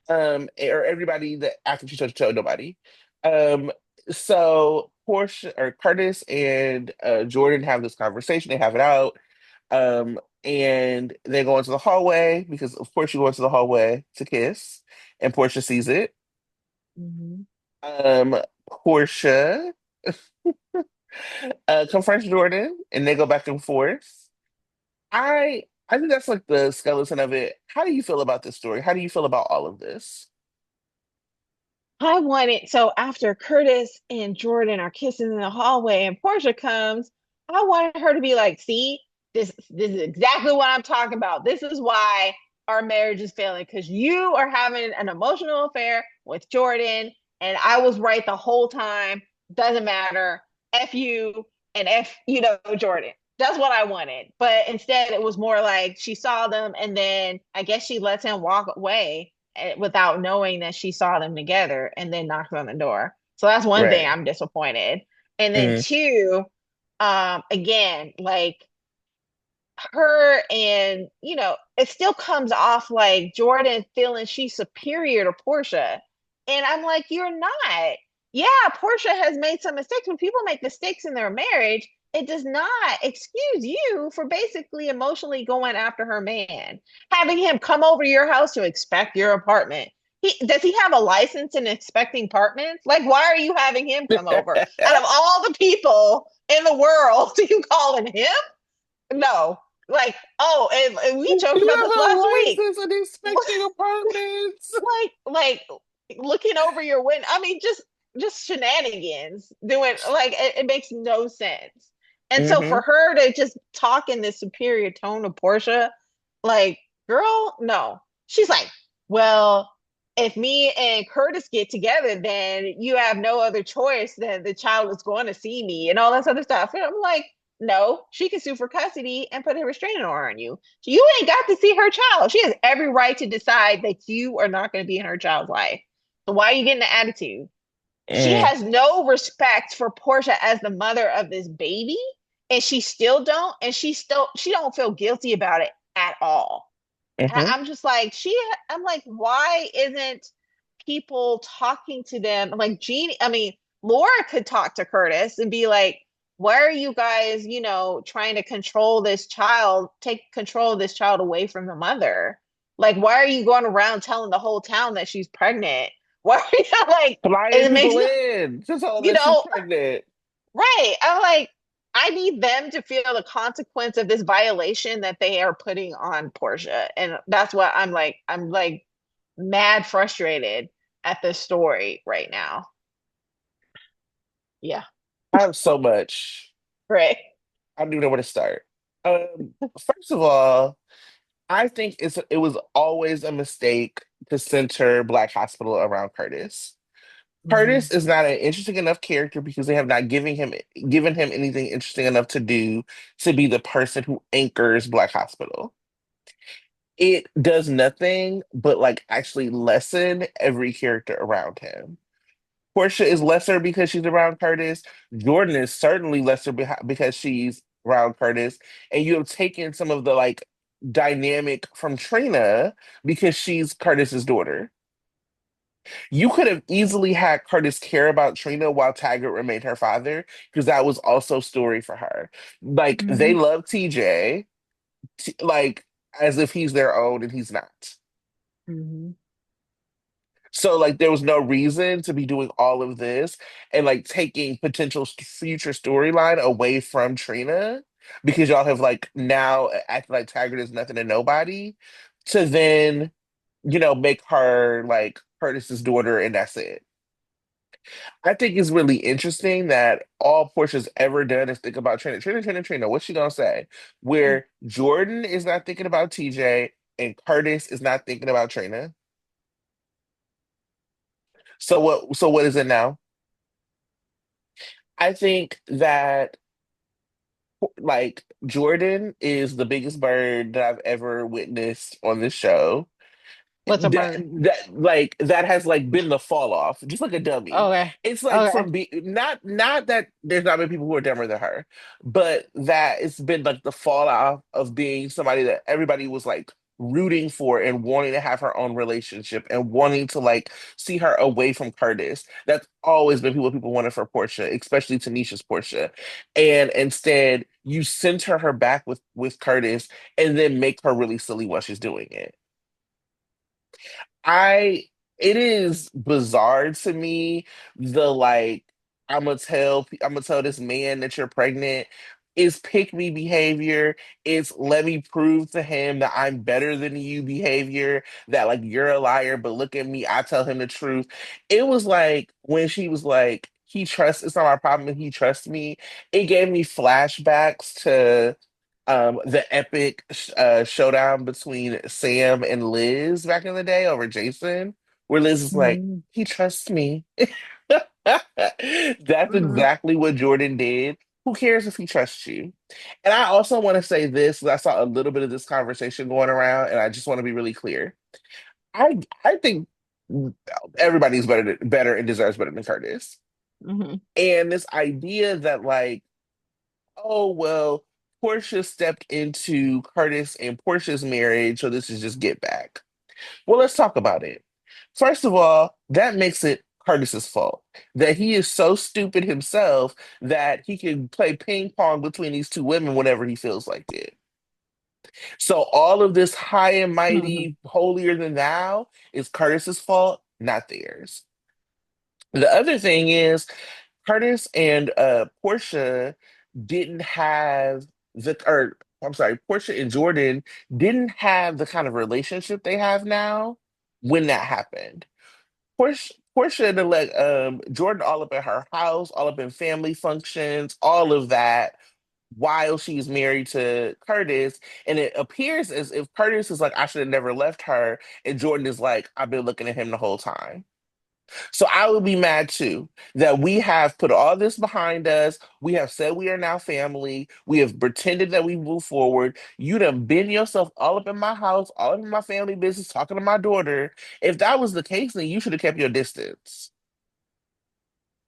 Or everybody that after she told you to tell nobody. Um, so Portia or Curtis and Jordan have this conversation. They have it out. And they go into the hallway because of course you go into the hallway to kiss, and Portia sees it. Mhm. Um, Portia confronts Jordan, and they go back and forth. I think that's like the skeleton of it. How do you feel about this story? How do you feel about all of this? I wanted, so after Curtis and Jordan are kissing in the hallway and Portia comes, I wanted her to be like, see, this is exactly what I'm talking about. This is why our marriage is failing because you are having an emotional affair with Jordan, and I was right the whole time. Doesn't matter. F you and F, Jordan. That's what I wanted. But instead, it was more like she saw them, and then I guess she lets him walk away without knowing that she saw them together and then knocked on the door. So that's one thing Right. I'm disappointed. And then Mm, two, again, like her and it still comes off like Jordan feeling she's superior to Portia. And I'm like, you're not. Yeah, Portia has made some mistakes. When people make mistakes in their marriage, it does not excuse you for basically emotionally going after her man, having him come over to your house to inspect your apartment. Does he have a license in inspecting apartments? Like, why are you having him come over? Out of all the people in the world, are you calling him? No. Like, oh, and we joked you about have this a last week. license and inspecting apartments. like looking over your window. I mean, just shenanigans doing like it makes no sense. And so Hmm. for her to just talk in this superior tone to Portia, like, girl, no. She's like, well, if me and Curtis get together, then you have no other choice than the child is going to see me and all this other stuff. And I'm like, no, she can sue for custody and put a restraining order on you. So you ain't got to see her child. She has every right to decide that you are not going to be in her child's life. So why are you getting the attitude? She Mm, has no respect for Portia as the mother of this baby, and she still don't, and she don't feel guilty about it at all. hmm. I'm just like I'm like, why isn't people talking to them? Like Jeannie, I mean, Laura could talk to Curtis and be like, why are you guys, trying to control this child, take control of this child away from the mother? Like, why are you going around telling the whole town that she's pregnant? Why are you like, Flying it makes people no, in to tell them you that she's know, pregnant. right. I'm like, I need them to feel the consequence of this violation that they are putting on Portia. And that's what I'm like mad frustrated at this story right now. Yeah. I have so much. Right. I don't even know where to start. First of all, I think it was always a mistake to center Black Hospital around Curtis. Mhm. Curtis is not an interesting enough character because they have not given him anything interesting enough to do to be the person who anchors Black Hospital. It does nothing but like actually lessen every character around him. Portia is lesser because she's around Curtis. Jordan is certainly lesser because she's around Curtis. And you have taken some of the like dynamic from Trina because she's Curtis's daughter. You could have easily had Curtis care about Trina while Taggart remained her father because that was also story for her. Like they Mhm. love TJ, like as if he's their own and he's not. Mhm. So like there was no reason to be doing all of this and like taking potential future storyline away from Trina because y'all have like now acted like Taggart is nothing to nobody to then, make her like Curtis's daughter and that's it. I think it's really interesting that all Portia's ever done is think about Trina. Trina, Trina, Trina. What's she gonna say? Where Jordan is not thinking about TJ and Curtis is not thinking about Trina. So what is it now? I think that like Jordan is the biggest bird that I've ever witnessed on this show. What's a that bird? that has like been the fall off, just like a dummy. Okay. It's like Okay. from be not that there's not many people who are dumber than her, but that it's been like the fall off of being somebody that everybody was like rooting for and wanting to have her own relationship and wanting to like see her away from Curtis. That's always been what people wanted for Portia, especially Tanisha's Portia. And instead, you center her back with Curtis and then make her really silly while she's doing it. I it is bizarre to me the like I'm gonna tell this man that you're pregnant. is pick me behavior. It's let me prove to him that I'm better than you behavior, that like you're a liar, but look at me, I tell him the truth. It was like when she was like, he trusts, it's not my problem and he trusts me. It gave me flashbacks to the epic showdown between Sam and Liz back in the day over Jason, where Liz is like, Mhm. he trusts me. That's Mhm. exactly what Jordan did. Who cares if he trusts you? And I also want to say this, 'cause I saw a little bit of this conversation going around, and I just want to be really clear. I think everybody's better and deserves better than Curtis. Mhm. And this idea that like, oh well, Portia stepped into Curtis and Portia's marriage, so this is just get back. Well, let's talk about it. First of all, that makes it Curtis's fault that he is so stupid himself that he can play ping pong between these two women whenever he feels like it. So all of this high and Mhm. mighty, holier than thou is Curtis's fault, not theirs. The other thing is Curtis and Portia didn't have or I'm sorry, Portia and Jordan didn't have the kind of relationship they have now when that happened. Portia to let Jordan all up at her house, all up in family functions, all of that while she's married to Curtis. And it appears as if Curtis is like, I should have never left her. And Jordan is like, I've been looking at him the whole time. So I would be mad too that we have put all this behind us. We have said we are now family. We have pretended that we move forward. You done been yourself all up in my house, all up in my family business, talking to my daughter. If that was the case, then you should have kept your distance.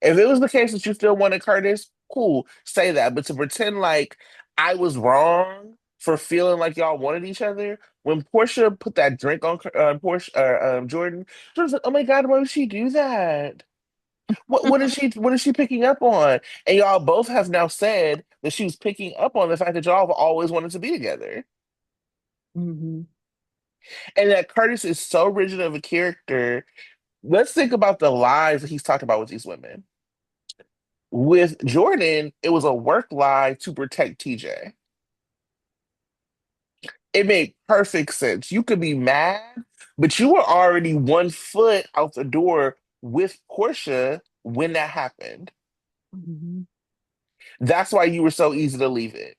If it was the case that you still wanted Curtis, cool, say that. But to pretend like I was wrong for feeling like y'all wanted each other, when Portia put that drink on Portia, Jordan, Jordan's like, "Oh my God, why would she do that? What is she picking up on?" And y'all both have now said that she was picking up on the fact that y'all have always wanted to be together, Mhm. and that Curtis is so rigid of a character. Let's think about the lies that he's talked about with these women. With Jordan, it was a work lie to protect TJ. It made perfect sense. You could be mad, but you were already 1 foot out the door with Portia when that happened. Mhm. That's why you were so easy to leave it.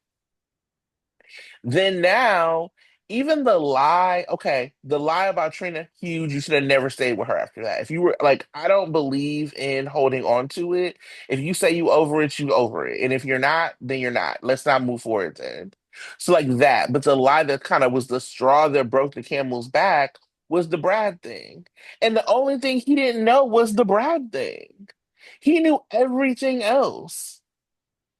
Then now, even the lie, okay, the lie about Trina, huge. You should have never stayed with her after that. If you were like, I don't believe in holding on to it. If you say you over it, you over it. And if you're not, then you're not. Let's not move forward then. So like that. But the lie that kind of was the straw that broke the camel's back was the Brad thing. And the only thing he didn't know was the Brad thing. He knew everything else.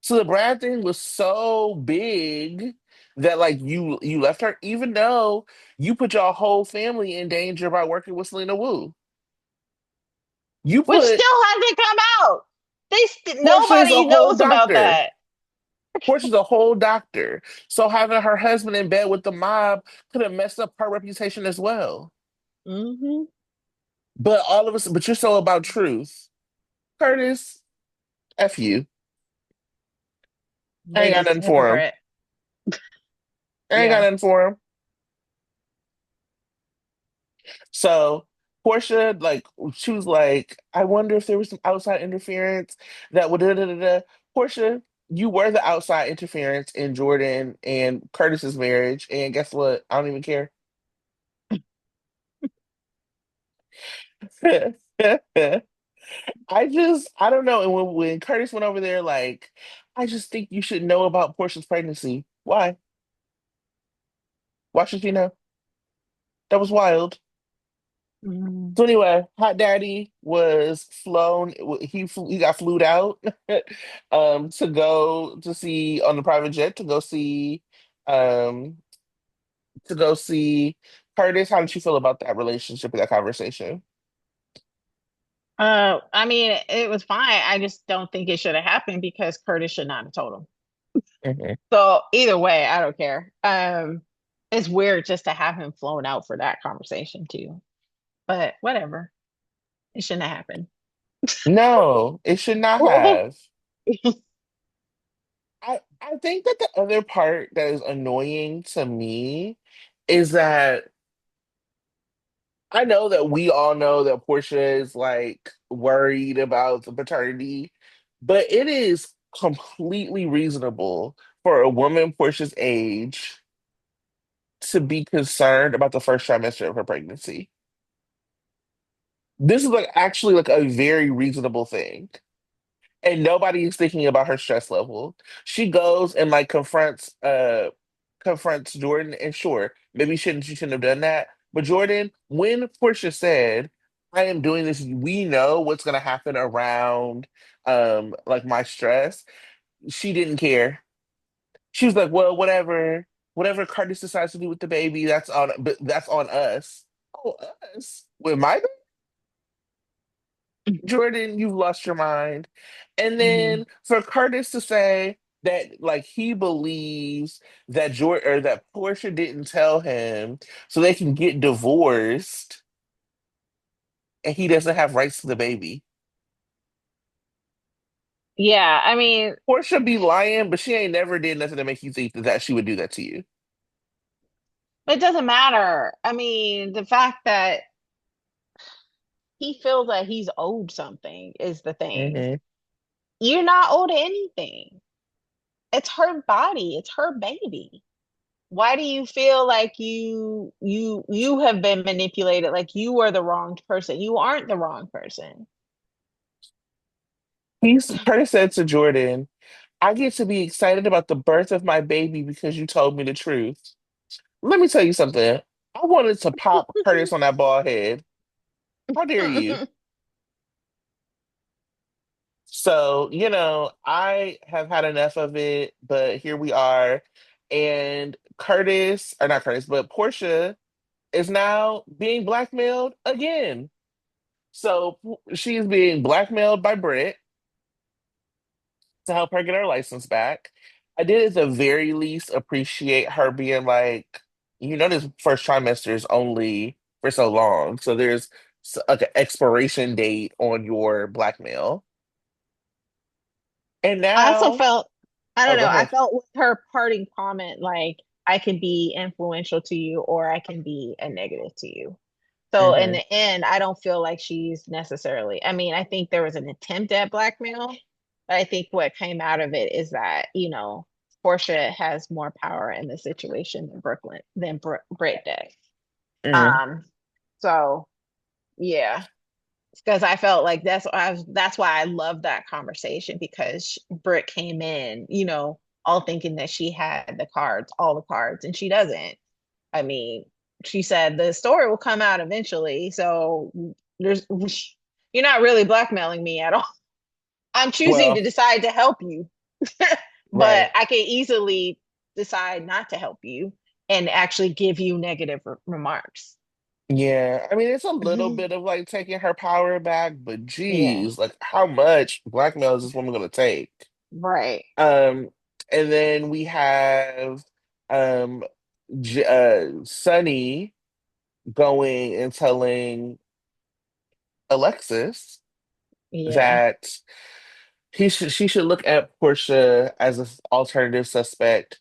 So the Brad thing was so big that like you left her, even though you put your whole family in danger by working with Selena Wu. You Which put still hasn't come out. Portia is a Nobody whole knows about doctor. that. Portia's a whole doctor. So having her husband in bed with the mob could have messed up her reputation as well. Mhm. But all of us, but you're so about truth. Curtis, F you. I ain't got Biggest nothing for him. hypocrite. I ain't got Yeah. nothing for him. So Portia, like, she was like, I wonder if there was some outside interference that would da da da da. Portia, you were the outside interference in Jordan and Curtis's marriage, and guess what? I don't even care. I don't know. And when Curtis went over there, like, I just think you should know about Portia's pregnancy. Why? Why should you know? That was wild. Mhm. So anyway, Hot Daddy was flown. He got flued out to go to see on the private jet um to go see Curtis. How did you feel about that relationship and that conversation? I mean, it was fine. I just don't think it should have happened because Curtis should not have told him. Mhm. So either way, I don't care. It's weird just to have him flown out for that conversation too. But whatever. It shouldn't have happened. No, it should not have. I think that the other part that is annoying to me is that I know that we all know that Portia is like worried about the paternity, but it is completely reasonable for a woman Portia's age to be concerned about the first trimester of her pregnancy. This is like actually like a very reasonable thing. And nobody is thinking about her stress level. She goes and like confronts Jordan, and sure, maybe she shouldn't have done that. But Jordan, when Portia said, I am doing this, we know what's gonna happen around like my stress, she didn't care. She was like, well, whatever Curtis decides to do with the baby, that's on us. Oh, us? With my Jordan, you've lost your mind. And Mhm. then for Curtis to say that like he believes that Jordan or that Portia didn't tell him so they can get divorced and he doesn't have rights to the baby. Yeah, I mean, Portia be lying, but she ain't never did nothing to make you think that she would do that to you. it doesn't matter. I mean, the fact that he feels that he's owed something is the thing. Hmm. You're not owed anything. It's her body, it's her baby. Why do you feel like you have been manipulated, like you are the wrong person? You aren't the wrong person. Curtis said to Jordan, I get to be excited about the birth of my baby because you told me the truth. Let me tell you something. I wanted to pop Curtis on that bald head. How dare you? So, I have had enough of it, but here we are. And Curtis, or not Curtis, but Portia is now being blackmailed again. So she is being blackmailed by Britt to help her get her license back. I did at the very least appreciate her being like, this first trimester is only for so long. So there's like an expiration date on your blackmail. And I also now, felt, I oh, don't go know, I ahead. felt with her parting comment, like, I can be influential to you or I can be a negative to you. So in Hmm. the end, I don't feel like she's necessarily, I mean, I think there was an attempt at blackmail, but I think what came out of it is that, Portia has more power in the situation than Britt did. Hmm. Um, so yeah, because I felt like that's why I love that conversation because Britt came in, all thinking that she had the cards, all the cards, and she doesn't. I mean, she said the story will come out eventually, so there's you're not really blackmailing me at all. I'm choosing to Well, decide to help you, but right. I can easily decide not to help you and actually give you negative remarks. Yeah, I mean, it's a little Mhm. bit of like taking her power back, but Yeah, geez, like how much blackmail is this woman gonna take? right. Um, and then we have um Sunny going and telling Alexis Yeah, that she should look at Portia as an alternative suspect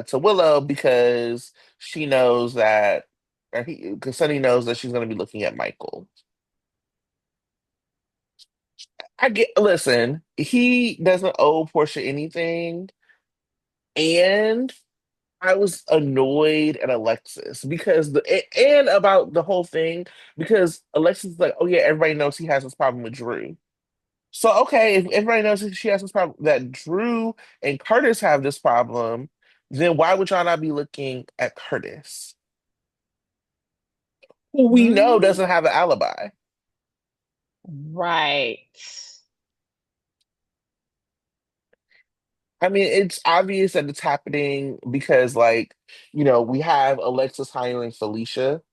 to Willow because she knows that, because Sunny knows that she's going to be looking at Michael. Listen, he doesn't owe Portia anything, and I was annoyed at Alexis and about the whole thing because Alexis is like, oh yeah, everybody knows he has this problem with Drew. So okay, if everybody knows that she has this problem, that Drew and Curtis have this problem, then why would y'all not be looking at Curtis, who we know Mhm. doesn't have an alibi? Right. I mean, it's obvious that it's happening because, like, we have Alexis hiring Felicia,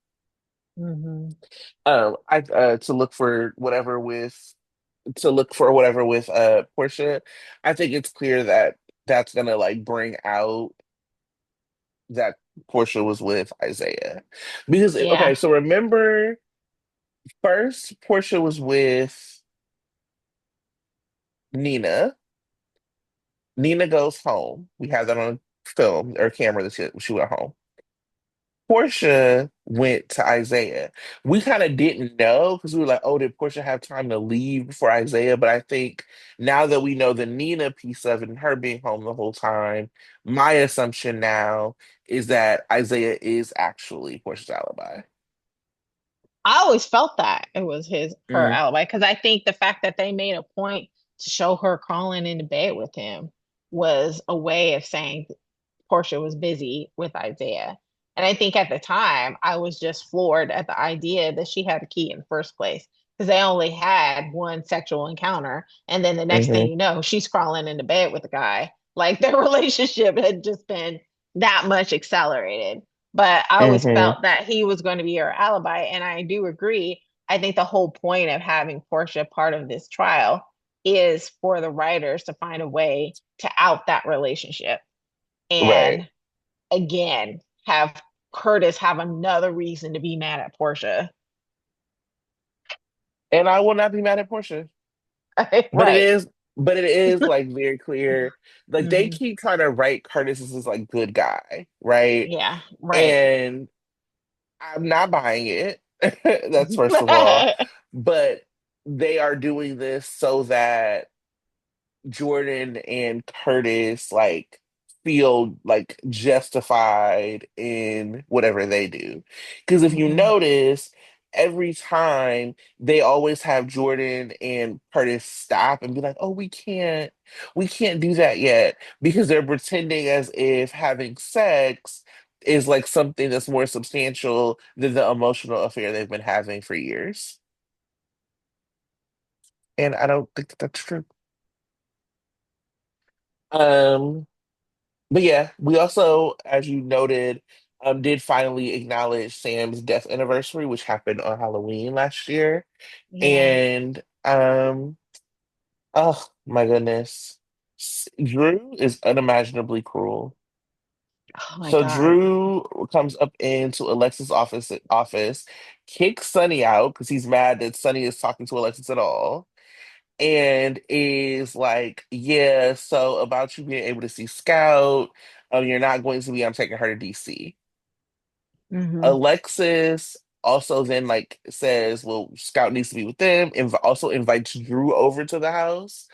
Hmm. I to look for whatever with Portia. I think it's clear that that's gonna like bring out that Portia was with Isaiah. Because okay, Yeah. so remember first Portia was with Nina. Nina goes home. We have that on film or camera that she went home. Portia went to Isaiah. We kind of didn't know because we were like, oh, did Portia have time to leave before Isaiah? But I think now that we know the Nina piece of it and her being home the whole time, my assumption now is that Isaiah is actually Portia's alibi. I always felt that it was her Mm, alibi because I think the fact that they made a point to show her crawling into bed with him was a way of saying Portia was busy with Isaiah. And I think at the time, I was just floored at the idea that she had the key in the first place because they only had one sexual encounter. And then the next thing hmm you know, she's crawling into bed with the guy. Like their relationship had just been that much accelerated. But I always hmm felt that he was going to be her alibi. And I do agree. I think the whole point of having Portia part of this trial is for the writers to find a way to out that relationship Right. and again have Curtis have another reason to be mad at Portia. And I will not be mad at Portia. But it Right. is, but it is like very clear. Like they Hmm. keep trying to write Curtis as this like good guy, right? Yeah, right. And I'm not buying it. That's first of all. But they are doing this so that Jordan and Curtis like feel like justified in whatever they do. Because if you Hmm. notice, every time they always have Jordan and Curtis stop and be like, "Oh, we can't do that yet," because they're pretending as if having sex is like something that's more substantial than the emotional affair they've been having for years. And I don't think that that's true. Um, But yeah, we also, as you noted, did finally acknowledge Sam's death anniversary, which happened on Halloween last year. Yeah. And oh my goodness, Drew is unimaginably cruel. Oh my So God. Drew comes up into Alexis' office, kicks Sonny out because he's mad that Sonny is talking to Alexis at all, and is like, yeah, so about you being able to see Scout, you're not going to be, I'm taking her to DC. Hmm. Alexis also then like says, well, Scout needs to be with them, and also invites Drew over to the house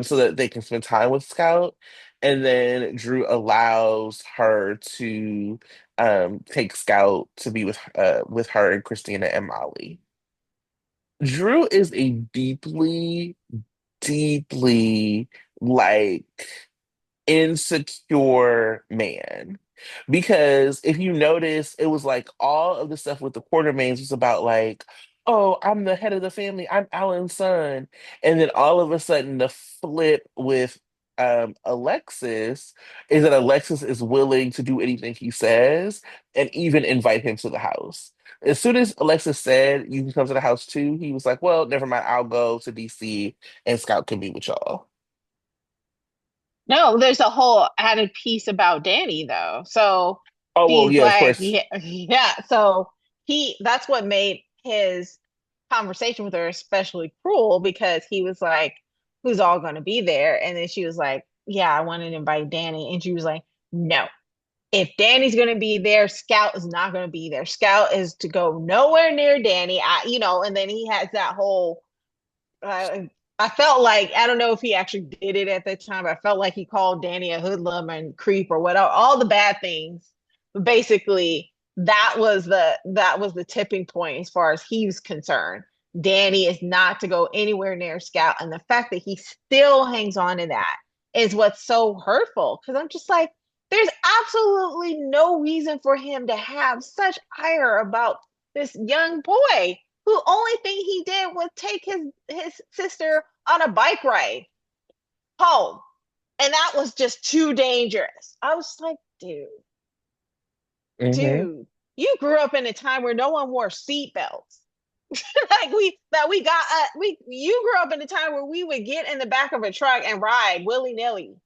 so that they can spend time with Scout. And then Drew allows her to take Scout to be with her and Christina and Molly. Drew is a deeply like insecure man. Because if you notice, it was like all of the stuff with the Quartermains was about like, oh, I'm the head of the family, I'm Alan's son. And then all of a sudden the flip with Alexis is that Alexis is willing to do anything he says and even invite him to the house. As soon as Alexis said you can come to the house too, he was like, well, never mind, I'll go to DC and Scout can be with y'all. No, there's a whole added piece about Danny though. So Oh, well, she's yeah, of like, course. yeah, yeah. So that's what made his conversation with her especially cruel because he was like, who's all going to be there? And then she was like, yeah, I wanted to invite Danny. And she was like, no, if Danny's going to be there, Scout is not going to be there. Scout is to go nowhere near Danny. And then he has that whole I felt like I don't know if he actually did it at that time, but I felt like he called Danny a hoodlum and creep or whatever, all the bad things. But basically, that was the tipping point as far as he was concerned. Danny is not to go anywhere near Scout, and the fact that he still hangs on to that is what's so hurtful. Because I'm just like, there's absolutely no reason for him to have such ire about this young boy who only thing he did was take his sister on a bike ride home. And that was just too dangerous. I was like, Hmm you grew up in a time where no one wore seatbelts. Like we got we you grew up in a time where we would get in the back of a truck and ride willy-nilly.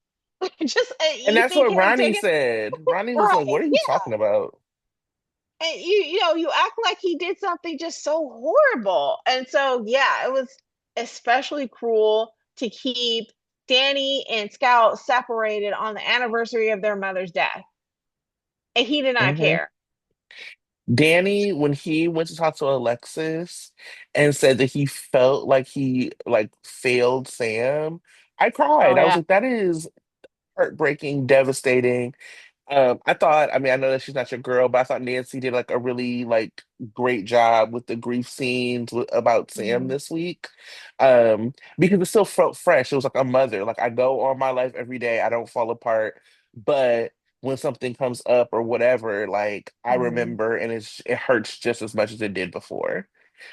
Just And you that's think what him Ronnie taking said. Ronnie was like, right, what are you talking about? and you act like he did something just so horrible. And so yeah, it was especially cruel to keep Danny and Scout separated on the anniversary of their mother's death, and he did not Hmm. care. Danny, when he went to talk to Alexis and said that he felt like he like failed Sam, I Oh cried. I was yeah. like, that is heartbreaking, devastating. I thought, I mean, I know that she's not your girl, but I thought Nancy did like a really like great job with the grief scenes about Sam Mhm. this week. Because it still felt fresh. It was like a mother. Like I go on my life every day, I don't fall apart, but when something comes up or whatever, like I Mhm. remember and it hurts just as much as it did before.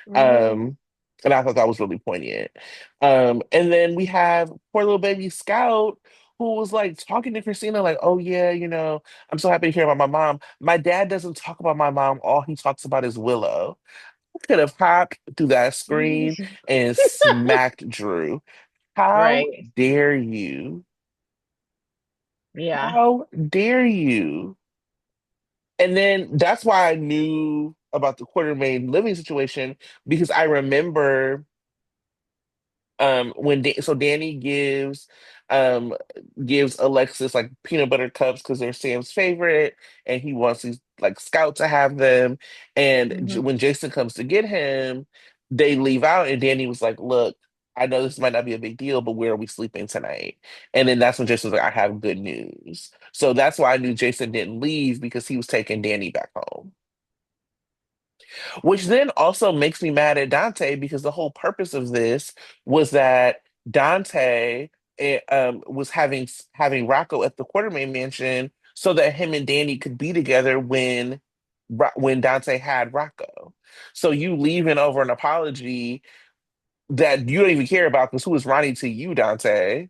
Mhm. Um, and I thought that was really poignant. And then we have poor little baby Scout who was like talking to Christina, like, oh yeah, I'm so happy to hear about my mom. My dad doesn't talk about my mom. All he talks about is Willow. I could have hopped through that screen and smacked Drew. How Right. dare you? Yeah. How dare you? And then that's why I knew about the Quartermain living situation because I remember when so Danny um gives Alexis like peanut butter cups because they're Sam's favorite and he wants these like Scout to have them, and Mhm. when Jason comes to get him they leave out and Danny was like, look, I know this might not be a big deal, but where are we sleeping tonight? And then that's when Jason was like, I have good news. So that's why I knew Jason didn't leave, because he was taking Danny back home. Which then also makes me mad at Dante, because the whole purpose of this was that Dante was having Rocco at the Quartermain mansion so that him and Danny could be together when Dante had Rocco. So you leaving over an apology that you don't even care about, because who is Ronnie to you, Dante?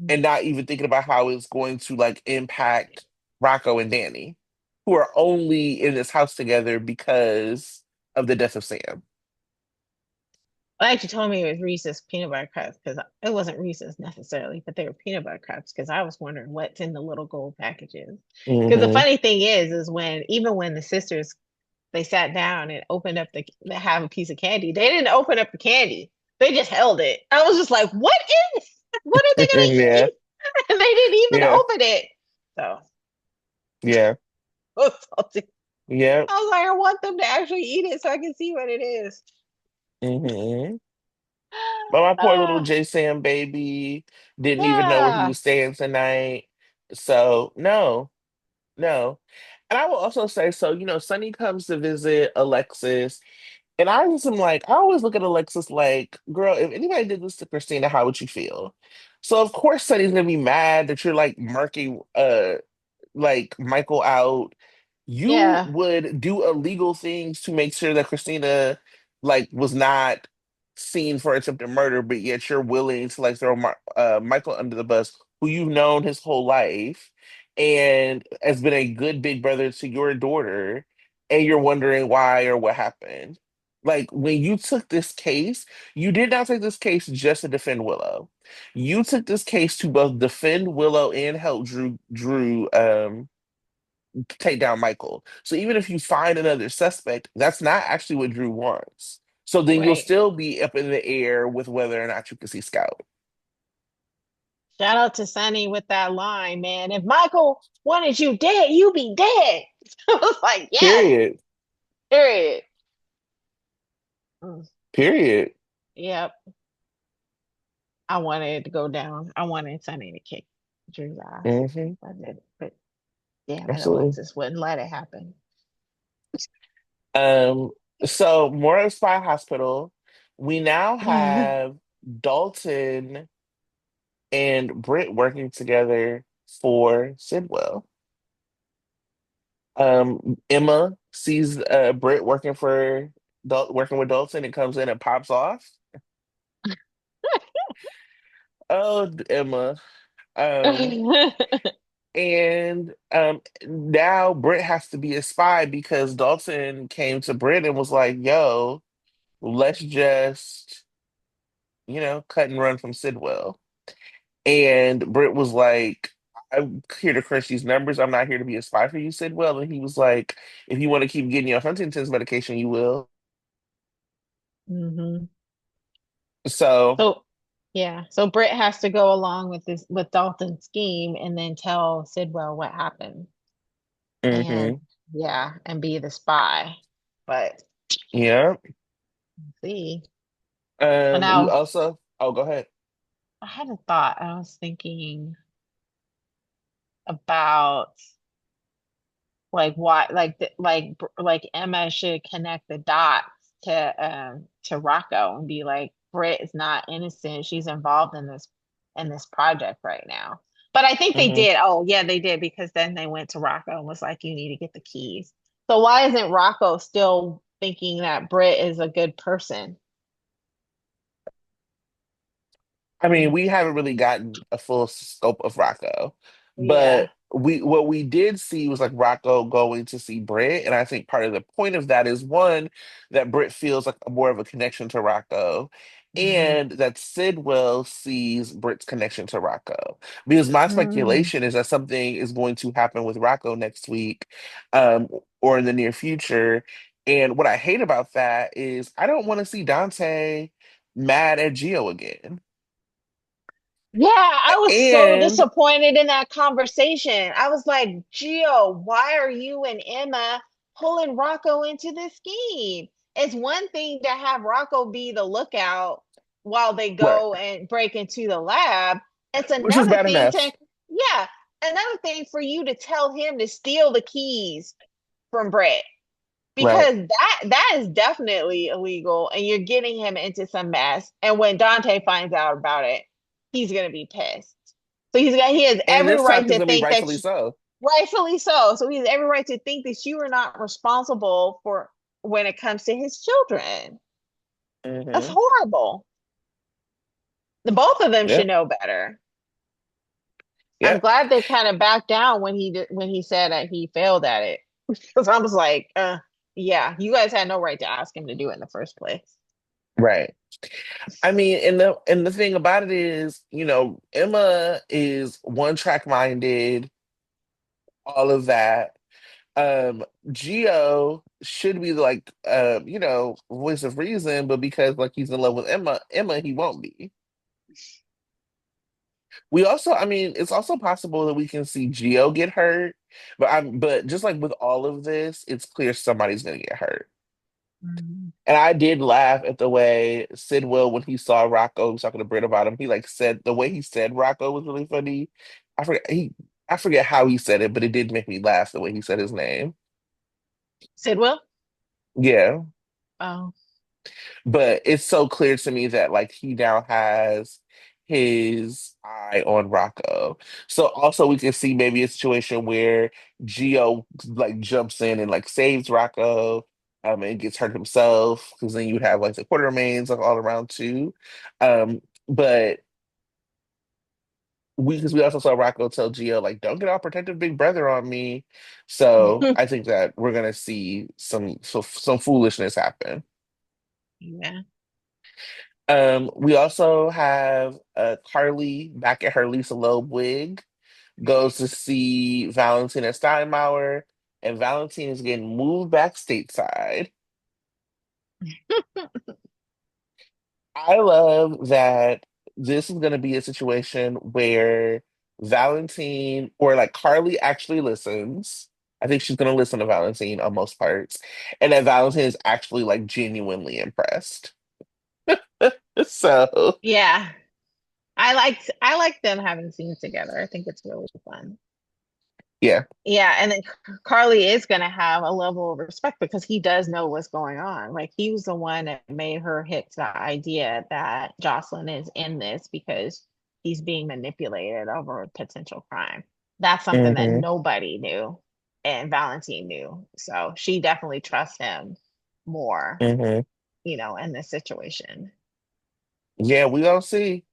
And not even thinking about how it's going to like impact Rocco and Danny, who are only in this house together because of the death of Sam. Well, actually told me it was Reese's peanut butter cups because it wasn't Reese's necessarily, but they were peanut butter cups because I was wondering what's in the little gold packages. Because the Hmm. funny thing is when even when the sisters they sat down and opened up they have a piece of candy, they didn't open up the candy. They just held it. I was just like, what is? What are they gonna Yeah, eat? And they didn't even yeah, open it. So yeah, I was salty. yeah. I was like, I want them to actually eat it so I can see what it is. Hmm. But my poor little Ah, J Sam baby didn't even know where he yeah. was staying tonight. So no, no. And I will also say, so Sunny comes to visit Alexis. And I just am like, I always look at Alexis like, girl, if anybody did this to Christina, how would you feel? So of course Sunny's gonna be mad that you're like marking like Michael out. You Yeah. would do illegal things to make sure that Christina like was not seen for attempted murder, but yet you're willing to like throw Michael under the bus, who you've known his whole life and has been a good big brother to your daughter, and you're wondering why or what happened. Like when you took this case, you did not take this case just to defend Willow. You took this case to both defend Willow and help Drew take down Michael. So even if you find another suspect, that's not actually what Drew wants. So then you'll Right. still be up in the air with whether or not you can see Scout. Shout out to Sonny with that line, man. If Michael wanted you dead, you be dead. I was like, yes, Period. period. Mm, Period. yep. I wanted it to go down. I wanted Sonny to kick Drew's ass. Hmm. But damn it, Absolutely. Alexis wouldn't let it happen. Um, so more of Spy Hospital. We now Mhm. have Dalton and Britt working together for Sidwell. Emma sees Britt working with Dalton and comes in and pops off. Oh, Emma. Um, and now Britt has to be a spy because Dalton came to Britt and was like, yo, let's just, cut and run from Sidwell. And Britt was like, I'm here to crush these numbers. I'm not here to be a spy for you, Sidwell. And he was like, if you want to keep getting your Huntington's medication, you will. Mhm. So, So. Yeah. So Britt has to go along with this with Dalton's scheme and then tell Sidwell what happened. And Hmm. yeah, and be the spy. But Yeah. see. And We now also, oh, go ahead. I had a thought. I was thinking about like why like Emma should connect the dots to Rocco and be like Britt is not innocent. She's involved in this project right now. But I think they Hmm. did. Oh, yeah, they did because then they went to Rocco and was like, you need to get the keys. So why isn't Rocco still thinking that Britt is a good person? I mean, we haven't really gotten a full scope of Rocco, Yeah. but what we did see was like Rocco going to see Britt, and I think part of the point of that is one, that Britt feels like more of a connection to Rocco, Mhm. and that Sidwell sees Britt's connection to Rocco. Because my Mm. speculation is that something is going to happen with Rocco next week, or in the near future. And what I hate about that is I don't want to see Dante mad at Gio again. Yeah, I was so And disappointed in that conversation. I was like, Gio, why are you and Emma pulling Rocco into this scheme? It's one thing to have Rocco be the lookout while they right, go and break into the lab. It's which was another bad thing enough. to, yeah, another thing for you to tell him to steal the keys from Brett Right. because that is definitely illegal and you're getting him into some mess. And when Dante finds out about it, he's gonna be pissed. So he has And every this time right he's to gonna be think that rightfully so. rightfully so. So he has every right to think that you are not responsible for when it comes to his children. That's Hmm. horrible. The both of them should Yep. know better. I'm Yep. glad they kind of backed down when he said that he failed at it because I was like, yeah, you guys had no right to ask him to do it in the first place. Right. I mean, and the thing about it is, Emma is one track minded, all of that. Gio should be like voice of reason, but because like he's in love with Emma, he won't be. We also, I mean, it's also possible that we can see Gio get hurt, but just like with all of this, it's clear somebody's gonna get hurt. Mhm. And I did laugh at the way Sidwell, when he saw Rocco, he was talking to Britt about him, he like said the way he said Rocco was really funny. I forget I forget how he said it, but it did make me laugh the way he said his name. Sidwell? Yeah. Oh. But it's so clear to me that like he now has his eye on Rocco. So also we can see maybe a situation where Gio like jumps in and like saves Rocco, and gets hurt himself, because then you would have like the Quartermains like all around too. But because we also saw Rocco tell Gio like, don't get all protective big brother on me. So I think that we're gonna see some foolishness happen. Yeah. We also have Carly back at her Lisa Loeb wig, goes to see Valentine at Steinmauer, and Valentine is getting moved back stateside. I love that this is going to be a situation where Valentine or like Carly actually listens. I think she's going to listen to Valentine on most parts, and that Valentine is actually like genuinely impressed. So, Yeah. I like them having scenes together. I think it's really fun. yeah. Yeah, and then Carly is gonna have a level of respect because he does know what's going on. Like he was the one that made her hit the idea that Jocelyn is in this because he's being manipulated over a potential crime. That's something that Hmm. nobody knew and Valentine knew. So she definitely trusts him more, Hmm. in this situation. Yeah, we gonna see.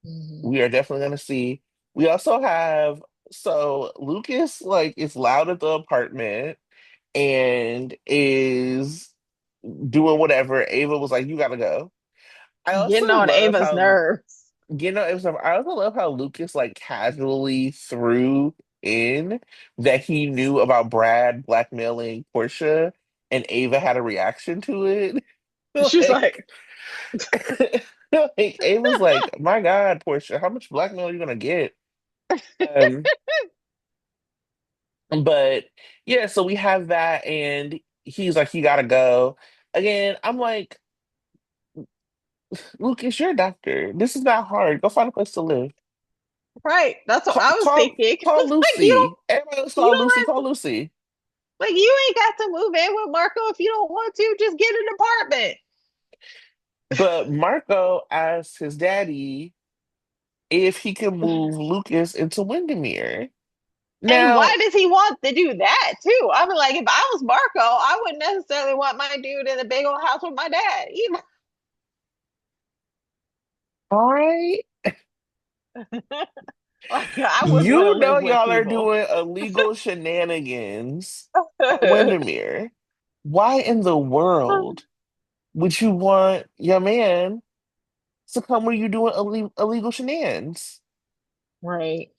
Mhm. We are definitely gonna see. We also have, so Lucas like is loud at the apartment and is doing whatever. Ava was like, "You gotta go." I Getting also on love Ava's how nerves. it was. I also love how Lucas like casually threw in that he knew about Brad blackmailing Portia, and Ava had a reaction to it. She's Like, like, like it was like, my God, Portia, how much blackmail are you gonna get? Um, but yeah, so we have that, and he's like, he gotta go. Again, I'm like, Lucas, you're a doctor. This is not hard. Go find a place to live. right. That's what Call I was call, thinking. call Like you Lucy. Everybody else you call don't Lucy. have Call to, Lucy. like you ain't got to move in with Marco if you don't want to. Just get an apartment. But Marco asked his daddy if he could move Lucas into Windermere. And why Now, does he want to do that too? I mean, like if I was Marco, I wouldn't necessarily want my dude in a big old house with my dad either. I Like I wouldn't want to you know live with y'all are people. doing illegal shenanigans at Windermere. Why in the world would you want your man to come where you doing illegal shenanigans? Right.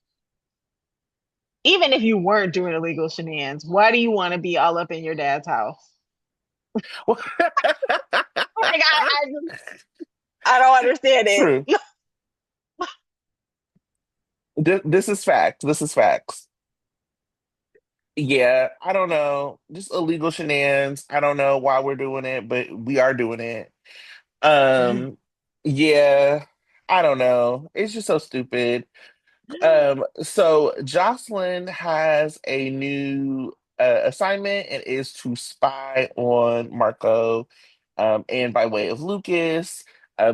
Even if you weren't doing illegal shenanigans, why do you want to be all up in your dad's house? Like I don't understand it. True. This is facts. This is facts. Yeah, I don't know. Just illegal shenanigans. I don't know why we're doing it, but we are doing it. Um, yeah, I don't know. It's just so stupid. So Jocelyn has a new assignment and is to spy on Marco, and by way of Lucas.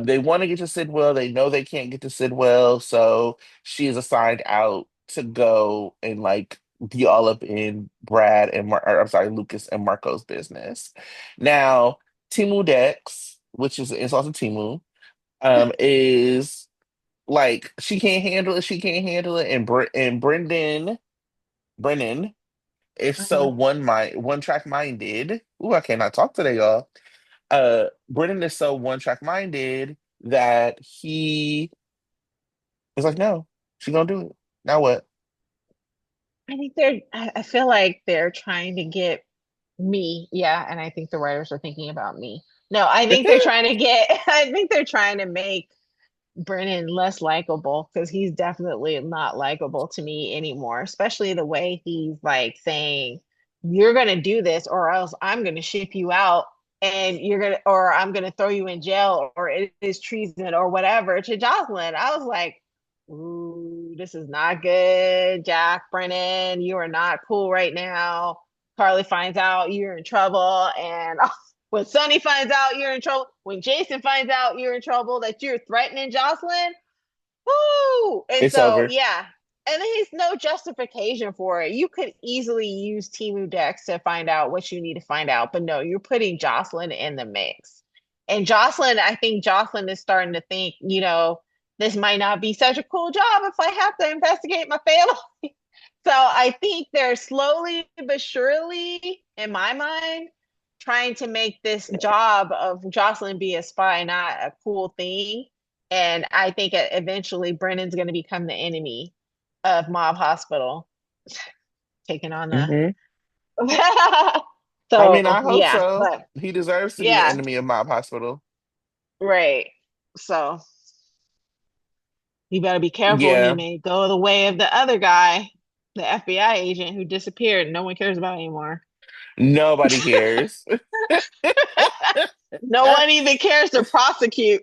They want to get to Sidwell. They know they can't get to Sidwell, so she is assigned out to go and like be all up in Brad and I'm sorry, Lucas and Marco's business. Now, Timu Dex, which is an insult to Timu, is like she can't handle it. She can't handle it. And Brennan is so one track minded. Ooh, I cannot talk today, y'all. Brennan is so one track minded that he is like, no, she gonna do it. Now what? I think I feel like they're trying to get me. Yeah. And I think the writers are thinking about me. No, I think they're trying to get, I think they're trying to make Brennan less likable because he's definitely not likable to me anymore, especially the way he's like saying, you're going to do this or else I'm going to ship you out and you're going to, or I'm going to throw you in jail or it is treason or whatever to Jocelyn. I was like, ooh, this is not good, Jack Brennan. You are not cool right now. Carly finds out you're in trouble and when Sonny finds out you're in trouble, when Jason finds out you're in trouble, that you're threatening Jocelyn, whoo! And It's so, over. yeah. And there's no justification for it. You could easily use Timu Dex to find out what you need to find out, but no, you're putting Jocelyn in the mix. And Jocelyn, I think Jocelyn is starting to think, this might not be such a cool job if I have to investigate my family. So I think they're slowly but surely, in my mind, trying to make this job of Jocelyn be a spy not a cool thing. And I think eventually Brennan's going to become the enemy of Mob Hospital, taking on the. Hmm. I mean, So I hope yeah, so. but He deserves to be the yeah, enemy of Mob Hospital. right. So you better be careful. He Yeah, may go the way of the other guy, the FBI agent who disappeared. No one cares about anymore. nobody cares. No one even cares to prosecute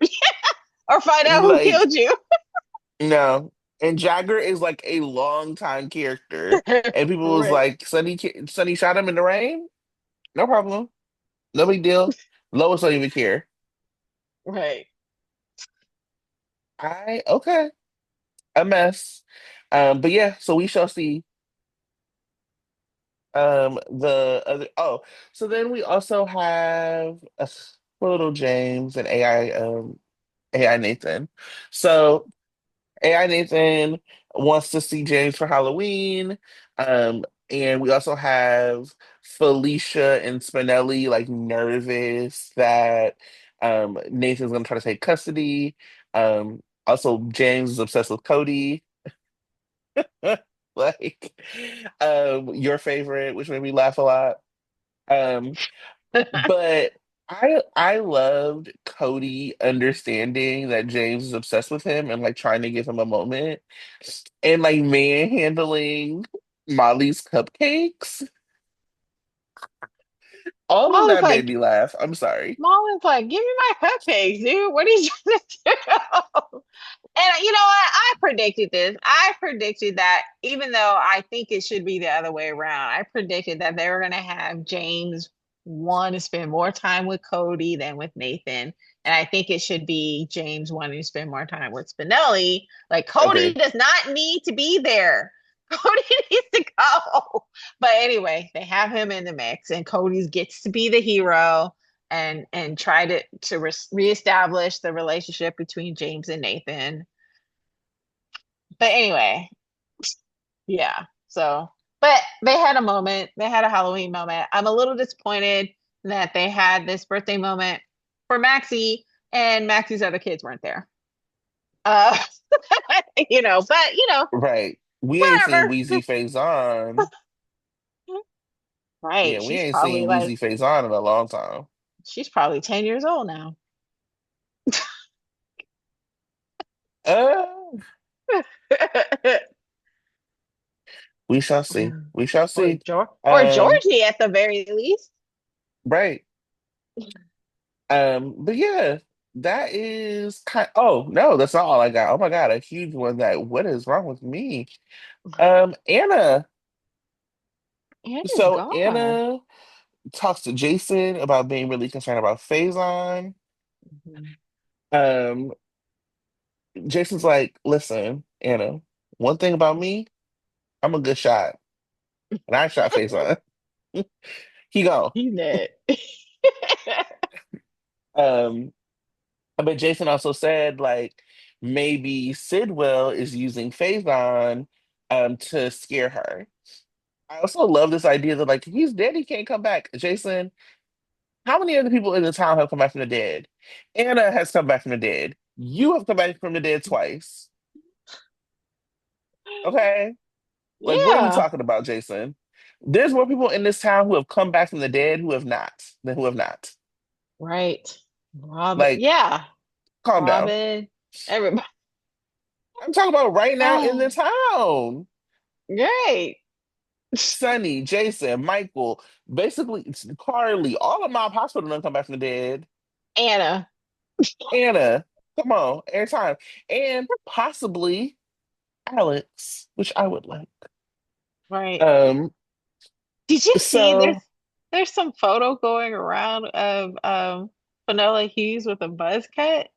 or find out who Like, killed you. no. And Jagger is like a long time character. And people was Right, like, Sonny shot him in the rain? No problem. No big deal. Lois don't even care. right. Okay. A mess. But yeah, so we shall see. The other so then we also have a little James and AI Nathan. So AI Nathan wants to see James for Halloween. And we also have Felicia and Spinelli like nervous that Nathan's gonna try to take custody. Also James is obsessed with Cody. Like your favorite, which made me laugh a lot. Um, but I loved Cody understanding that James is obsessed with him and like trying to give him a moment and like manhandling Molly's cupcakes. All of Molly's that made like, me laugh. I'm sorry. Molly's like, give me my cupcakes, dude. What are you trying to do? And you know what? I predicted this. I predicted that even though I think it should be the other way around, I predicted that they were going to have James want to spend more time with Cody than with Nathan. And I think it should be James wanting to spend more time with Spinelli. Like, Cody Agree. does not need to be there. Cody needs to go. But anyway, they have him in the mix, and Cody gets to be the hero and try to reestablish the relationship between James and Nathan. But anyway, yeah. So, but they had a moment. They had a Halloween moment. I'm a little disappointed that they had this birthday moment for Maxie and Maxie's other kids weren't there. Uh, but Right. We ain't seen whatever. Wheezy Face on. Yeah, Right. we ain't seen Wheezy Face on in a long time. She's probably 10 years old now. Uh, we shall see. We shall Or see. or Um, Georgie at the very least. right. But yeah, that is kind oh no, that's not all I got. Oh my God, a huge one that what is wrong with me? Anna. Anna's So gone. Anna talks to Jason about being really concerned about Faison. Mhm. Um, Jason's like, listen, Anna, one thing about me, I'm a good shot. And I shot Faison. He gone. He's dead. Um, but Jason also said like maybe Sidwell is using Faison to scare her. I also love this idea that like he's dead, he can't come back. Jason, how many other people in the town have come back from the dead? Anna has come back from the dead. You have come back from the dead twice. Okay? Like, what are we Yeah, talking about, Jason? There's more people in this town who have come back from the dead who have not than who have not. right. Robin. Like, Yeah, calm down. Robin. Everybody. I'm talking about right now in the Oh, town. great. Sonny, Jason, Michael, basically it's Carly, all of Mob Hospital done come back from the dead. Anna. Anna, come on, every time. And possibly Alex, which I would like. Right. Um, Did you see so there's some photo going around of Finola Hughes with a buzz cut?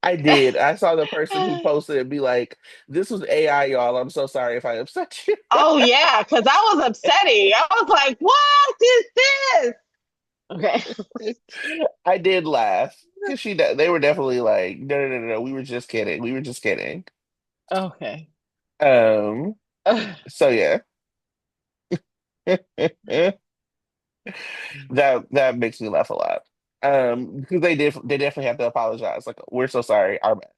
I did. I saw the person who posted it be like, this was AI, y'all. I'm so sorry if I upset you. Oh yeah, because I was upsetting. I was like, what is this? Okay. I did laugh because they were definitely like, no, no, no, no, no, we were just kidding. We were just kidding. Okay. Um, so yeah. That makes me laugh a lot. Because they definitely have to apologize. Like, we're so sorry. Our bad.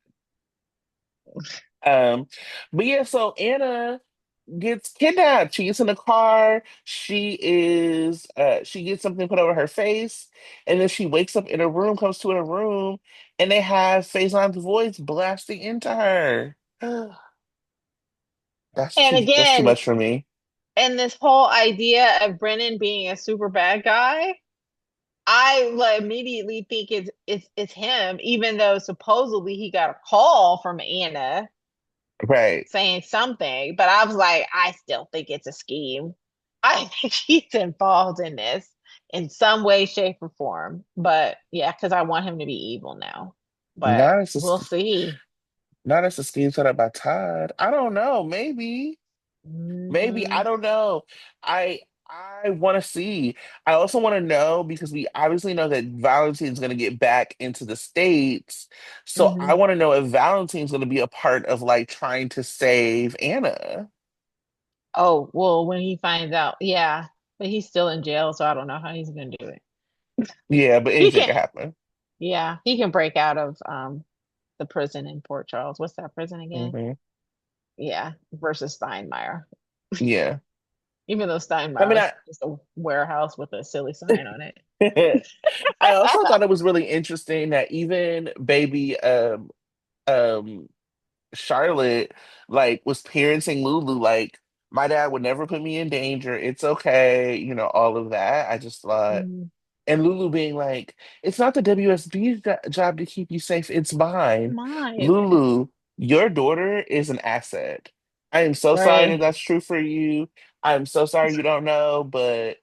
But yeah, so Anna gets kidnapped. She gets in the car. She gets something put over her face, and then she wakes up in a room, comes to in a room, and they have Faison's voice blasting into her. And That's too again, much for me. and this whole idea of Brennan being a super bad guy, I like, immediately think it's him, even though supposedly he got a call from Anna Right. saying something. But I was like, I still think it's a scheme. I think he's involved in this in some way, shape, or form. But yeah, because I want him to be evil now. But Not as a, we'll sch- see. not as a scheme set up by Todd. I don't know. Maybe I Hmm. don't know. I I want to see. I also want to know because we obviously know that Valentine's going to get back into the States. So I Hmm. want to know if Valentine's going to be a part of like trying to save Anna. Oh, well, when he finds out, yeah. But he's still in jail, so I don't know how he's gonna do it. Yeah, but He anything can, can happen. yeah, he can break out of the prison in Port Charles. What's that prison again? Hmm. Yeah, versus Steinmeier. Yeah. Even though I mean, Steinmauer's just a warehouse with a silly sign on it. I also thought it was really interesting that even baby um Charlotte like was parenting Lulu like my dad would never put me in danger. It's okay, all of that. I just thought, Mm, and Lulu being like, it's not the WSB's job to keep you safe, it's mine. mine. Lulu, your daughter is an asset. I am so sorry that Right. that's true for you. I'm so sorry you don't know, but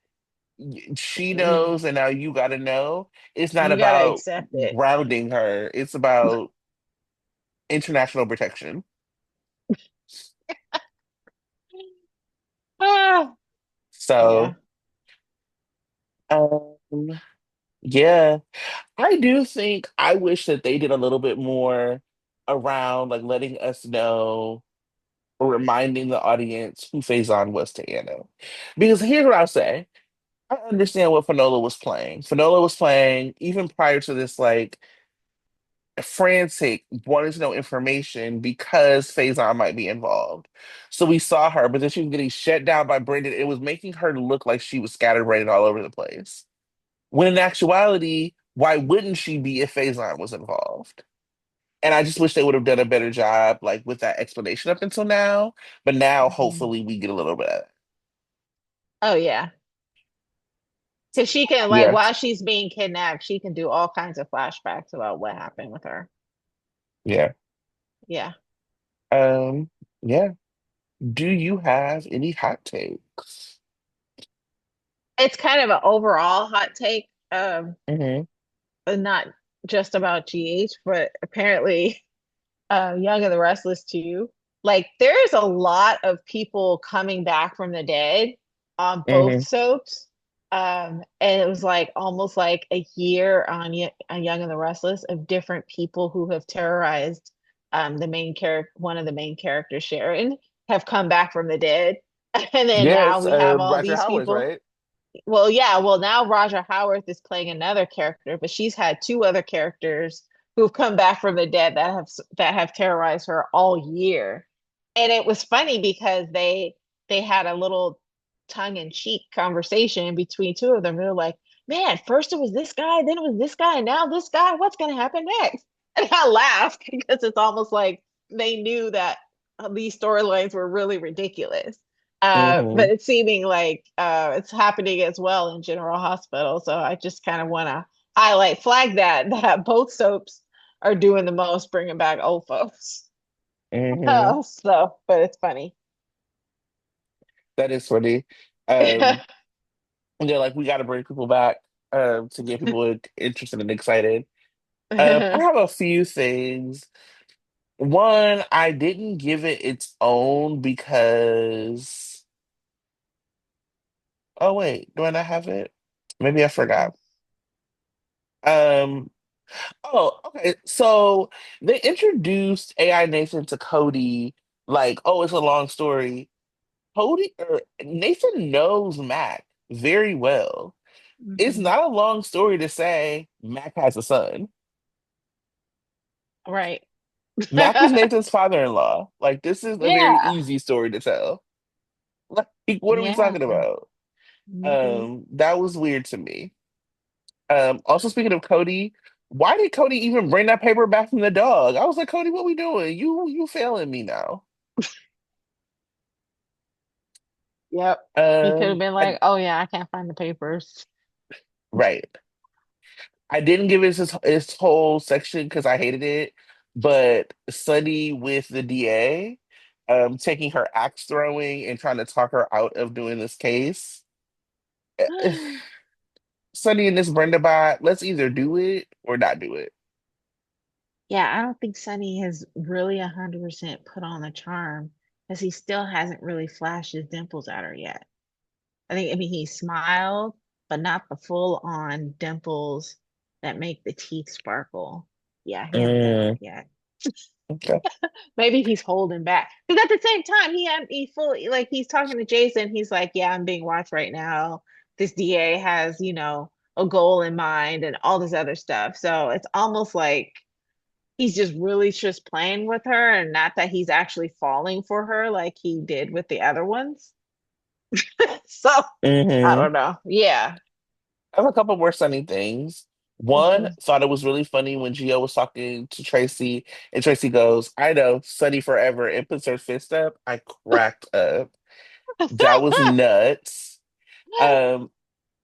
she You, knows, and now you got to know. It's not you gotta about accept it. grounding her, it's about international protection. Ah, yeah. So, um, yeah, I do think I wish that they did a little bit more around like letting us know or reminding the audience who Faison was to Anna. Because here's what I'll say. I understand what Fanola was playing. Fanola was playing even prior to this, like frantic, wanting to know information because Faison might be involved. So we saw her, but then she was getting shut down by Brendan. It was making her look like she was scatterbrained all over the place. When in actuality, why wouldn't she be if Faison was involved? And I just wish they would have done a better job, like with that explanation up until now. But now, Mhm. hopefully, we get a little bit of it. Oh yeah. Because she can like Yeah, while she's being kidnapped, she can do all kinds of flashbacks about what happened with her. yeah, Yeah. um, yeah. Do you have any hot takes? It's kind of an overall hot take, Hmm. not just about GH, but apparently Young and the Restless too. Like there's a lot of people coming back from the dead on both Hmm. soaps. And it was like almost like a year on Young and the Restless of different people who have terrorized the main character, one of the main characters, Sharon, have come back from the dead. And then now Yes, we have all Roger these Howard's people. right. Well, yeah, well now Raja Howarth is playing another character, but she's had two other characters who've come back from the dead that have terrorized her all year. And it was funny because they had a little tongue-in-cheek conversation between two of them. They're like, "Man, first it was this guy, then it was this guy, and now this guy. What's going to happen next?" And I laughed because it's almost like they knew that these storylines were really ridiculous. Hmm. But it's seeming like it's happening as well in General Hospital. So I just kind of want to highlight, flag that both soaps are doing the most, bringing back old folks. Hmm. But it's funny. That is funny. Um, and they're like, we got to bring people back to get people interested and excited. I have a few things. One, I didn't give it its own because, oh wait, do I not have it? Maybe I forgot. Um, oh, okay. So they introduced AI Nathan to Cody, like, oh, it's a long story. Cody or Nathan knows Mac very well. It's Mhm. not a long story to say Mac has a son. Right. Mac is Nathan's father-in-law. Like, this is a very Yeah. easy story to tell. Like, what are we Yeah. talking about? Hmm. That was weird to me. Also speaking of Cody, why did Cody even bring that paper back from the dog? I was like, Cody, what we doing? You failing me now. Yep. He could have been I, like, "Oh yeah, I can't find the papers." right. I didn't give it its whole section because I hated it, but Sunny with the DA, taking her axe throwing and trying to talk her out of doing this case. Sunny and this Brenda bot, let's either do it or not do it. Yeah, I don't think Sonny has really 100% put on the charm because he still hasn't really flashed his dimples at her yet. I mean, he smiled, but not the full on dimples that make the teeth sparkle. Yeah, he hasn't done that Mm, yet. okay. Maybe he's holding back. Because at the same time, he fully, like, he's talking to Jason. He's like, "Yeah, I'm being watched right now. This DA has, a goal in mind and all this other stuff." So it's almost like he's just really just playing with her and not that he's actually falling for her like he did with the other ones. So I Hmm. don't know. Yeah. I have a couple more sunny things. One, Mhm. thought it was really funny when Gio was talking to Tracy, and Tracy goes, "I know, sunny forever," and puts her fist up. I cracked up. That was nuts. Um,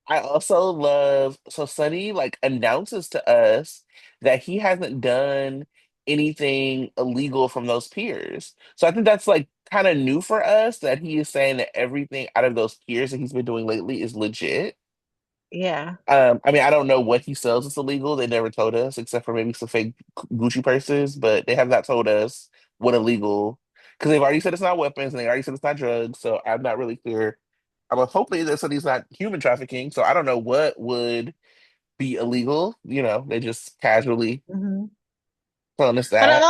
I also love so Sunny like announces to us that he hasn't done anything illegal from those peers. So I think that's like kind of new for us that he is saying that everything out of those peers that he's been doing lately is legit. Yeah. I mean, I don't know what he sells that's illegal. They never told us, except for maybe some fake Gucci purses, but they have not told us what illegal because they've already said it's not weapons and they already said it's not drugs. So I'm not really clear. I'm hoping that somebody's not human trafficking. So I don't know what would be illegal. You know, they just casually Mhm. telling us But that.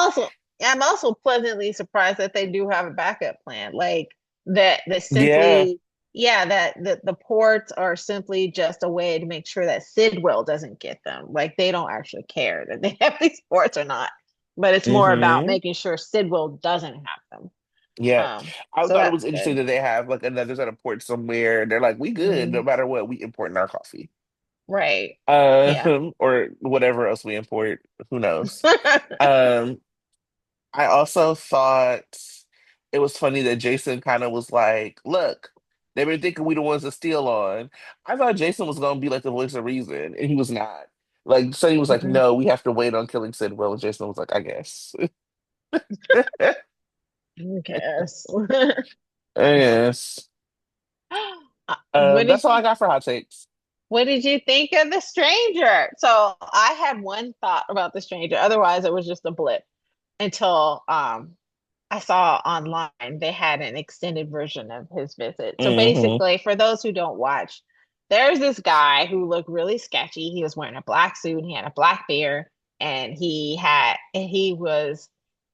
I'm also pleasantly surprised that they do have a backup plan. Like that Yeah. simply, yeah, that the ports are simply just a way to make sure that Sidwell doesn't get them. Like they don't actually care that they have these ports or not. But it's more about Hmm. making sure Sidwell doesn't have them. Yeah. I So thought it that's was interesting good. that they have like another set of ports somewhere. They're like, we good no Mhm. matter what. We importing our coffee. Right. Yeah. Or whatever else we import. Who knows? Um, I also thought it was funny that Jason kind of was like, "Look, they've been thinking we the ones to steal on." I thought Jason was gonna be like the voice of reason, and he was not. Like, so he was like, Mhm. "No, we have to wait on killing Sidwell," and Jason was like, "I guess." I guess. Yes. What did That's all I you got for hot takes. What did you think of The Stranger? So I had one thought about The Stranger. Otherwise, it was just a blip until I saw online they had an extended version of his visit. So Hmm. basically, for those who don't watch, there's this guy who looked really sketchy. He was wearing a black suit, he had a black beard, and he was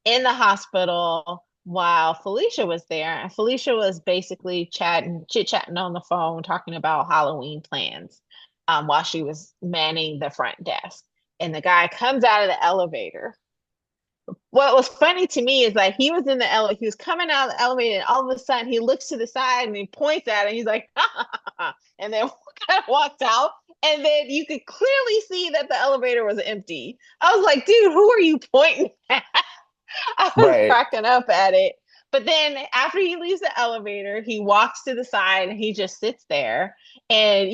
in the hospital while Felicia was there. And Felicia was basically chit-chatting on the phone, talking about Halloween plans, while she was manning the front desk. And the guy comes out of the elevator. What was funny to me is like he was in the elevator, he was coming out of the elevator, and all of a sudden he looks to the side and he points at it, and he's like, and then kind of walks out. And then you could clearly see that the elevator was empty. I was like, dude, who are you pointing at? I was Right, cracking up at it. But then after he leaves the elevator, he walks to the side and he just sits there. And,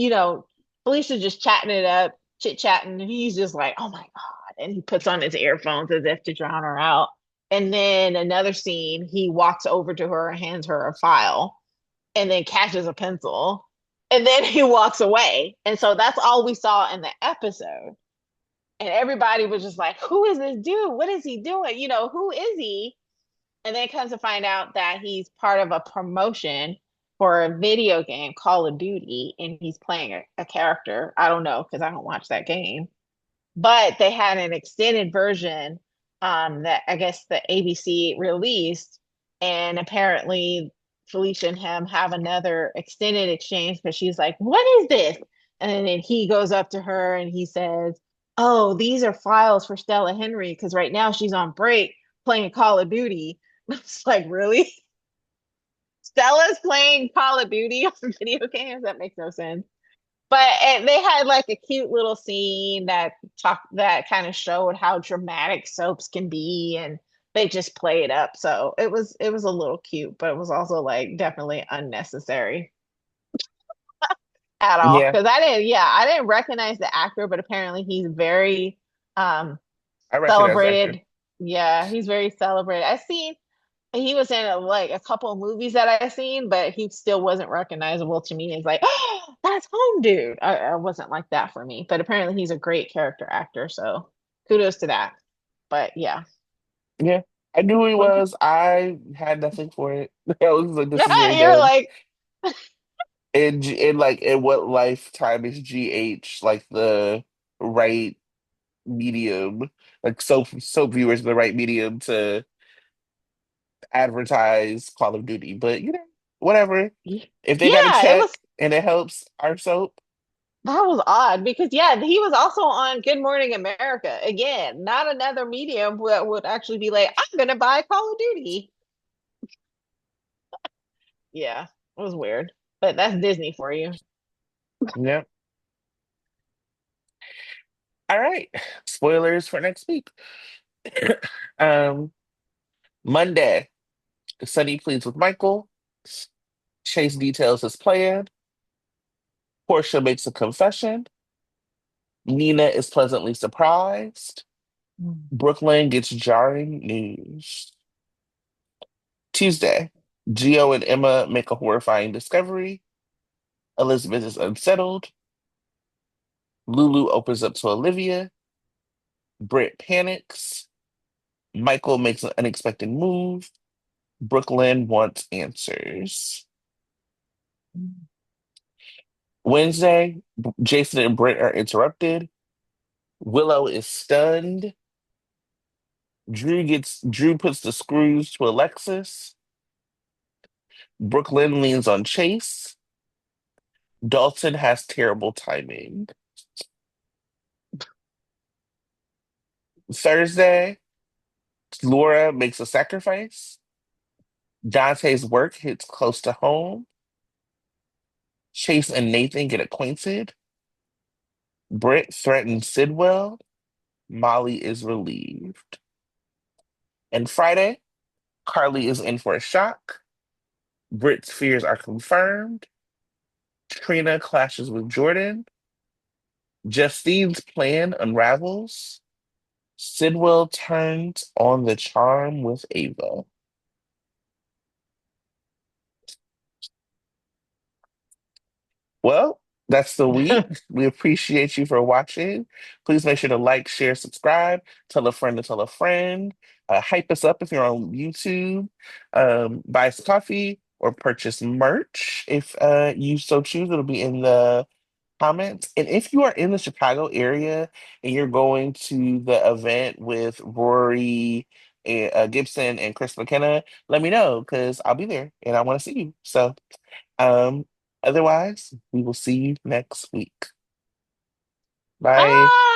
Felicia's just chatting it up, chit chatting. And he's just like, oh my God. And he puts on his earphones as if to drown her out. And then another scene, he walks over to her and hands her a file and then catches a pencil. And then he walks away. And so that's all we saw in the episode. And everybody was just like, who is this dude? What is he doing? Who is he? And then comes to find out that he's part of a promotion for a video game, Call of Duty, and he's playing a character. I don't know because I don't watch that game. But they had an extended version that I guess the ABC released, and apparently Felicia and him have another extended exchange because she's like, "What is this?" And then he goes up to her and he says, "Oh, these are files for Stella Henry because right now she's on break playing Call of Duty." It's like, really? Stella's playing Call of Duty on video games? That makes no sense. But they had like a cute little scene that kind of showed how dramatic soaps can be, and they just play it up. So it was a little cute, but it was also like definitely unnecessary at all. yeah, Because I didn't recognize the actor, but apparently he's very um I recognize the actor. celebrated. Yeah, he's very celebrated. I seen he was in like a couple of movies that I seen, but he still wasn't recognizable to me. It's like, oh, that's home dude. I wasn't like that for me, but apparently he's a great character actor, so kudos to that. But yeah, Yeah, I knew who he was. I had nothing for it. I was like, this is very you're dumb. like, In like in what lifetime is GH like the right medium? Like soap viewers the right medium to advertise Call of Duty. But whatever. If they got a yeah, it was check and it helps our soap, that was odd because yeah, he was also on Good Morning America again, not another medium that would actually be like, I'm gonna buy Call of Duty. Yeah, it was weird. but that's Disney for you. Yep. All right. Spoilers for next week. um, Monday, Sunny pleads with Michael. Chase details his plan. Portia makes a confession. Nina is pleasantly surprised. Brooklyn gets jarring news. Tuesday, Gio and Emma make a horrifying discovery. Elizabeth is unsettled. Lulu opens up to Olivia. Britt panics. Michael makes an unexpected move. Brooklyn wants answers. Wednesday, Jason and Britt are interrupted. Willow is stunned. Drew puts the screws to Alexis. Brooklyn leans on Chase. Dalton has terrible timing. Thursday, Laura makes a sacrifice. Dante's work hits close to home. Chase and Nathan get acquainted. Britt threatens Sidwell. Molly is relieved. And Friday, Carly is in for a shock. Britt's fears are confirmed. Trina clashes with Jordan. Justine's plan unravels. Sidwell turns on the charm with Ava. Well, that's the week. We appreciate you for watching. Please make sure to like, share, subscribe, tell a friend to tell a friend. Hype us up if you're on YouTube. Buy us coffee or purchase merch if you so choose. It'll be in the comments. And if you are in the Chicago area and you're going to the event with Rory and, Gibson and Chris McKenna, let me know because I'll be there and I want to see you. So, um, otherwise, we will see you next week. Bye. Ah!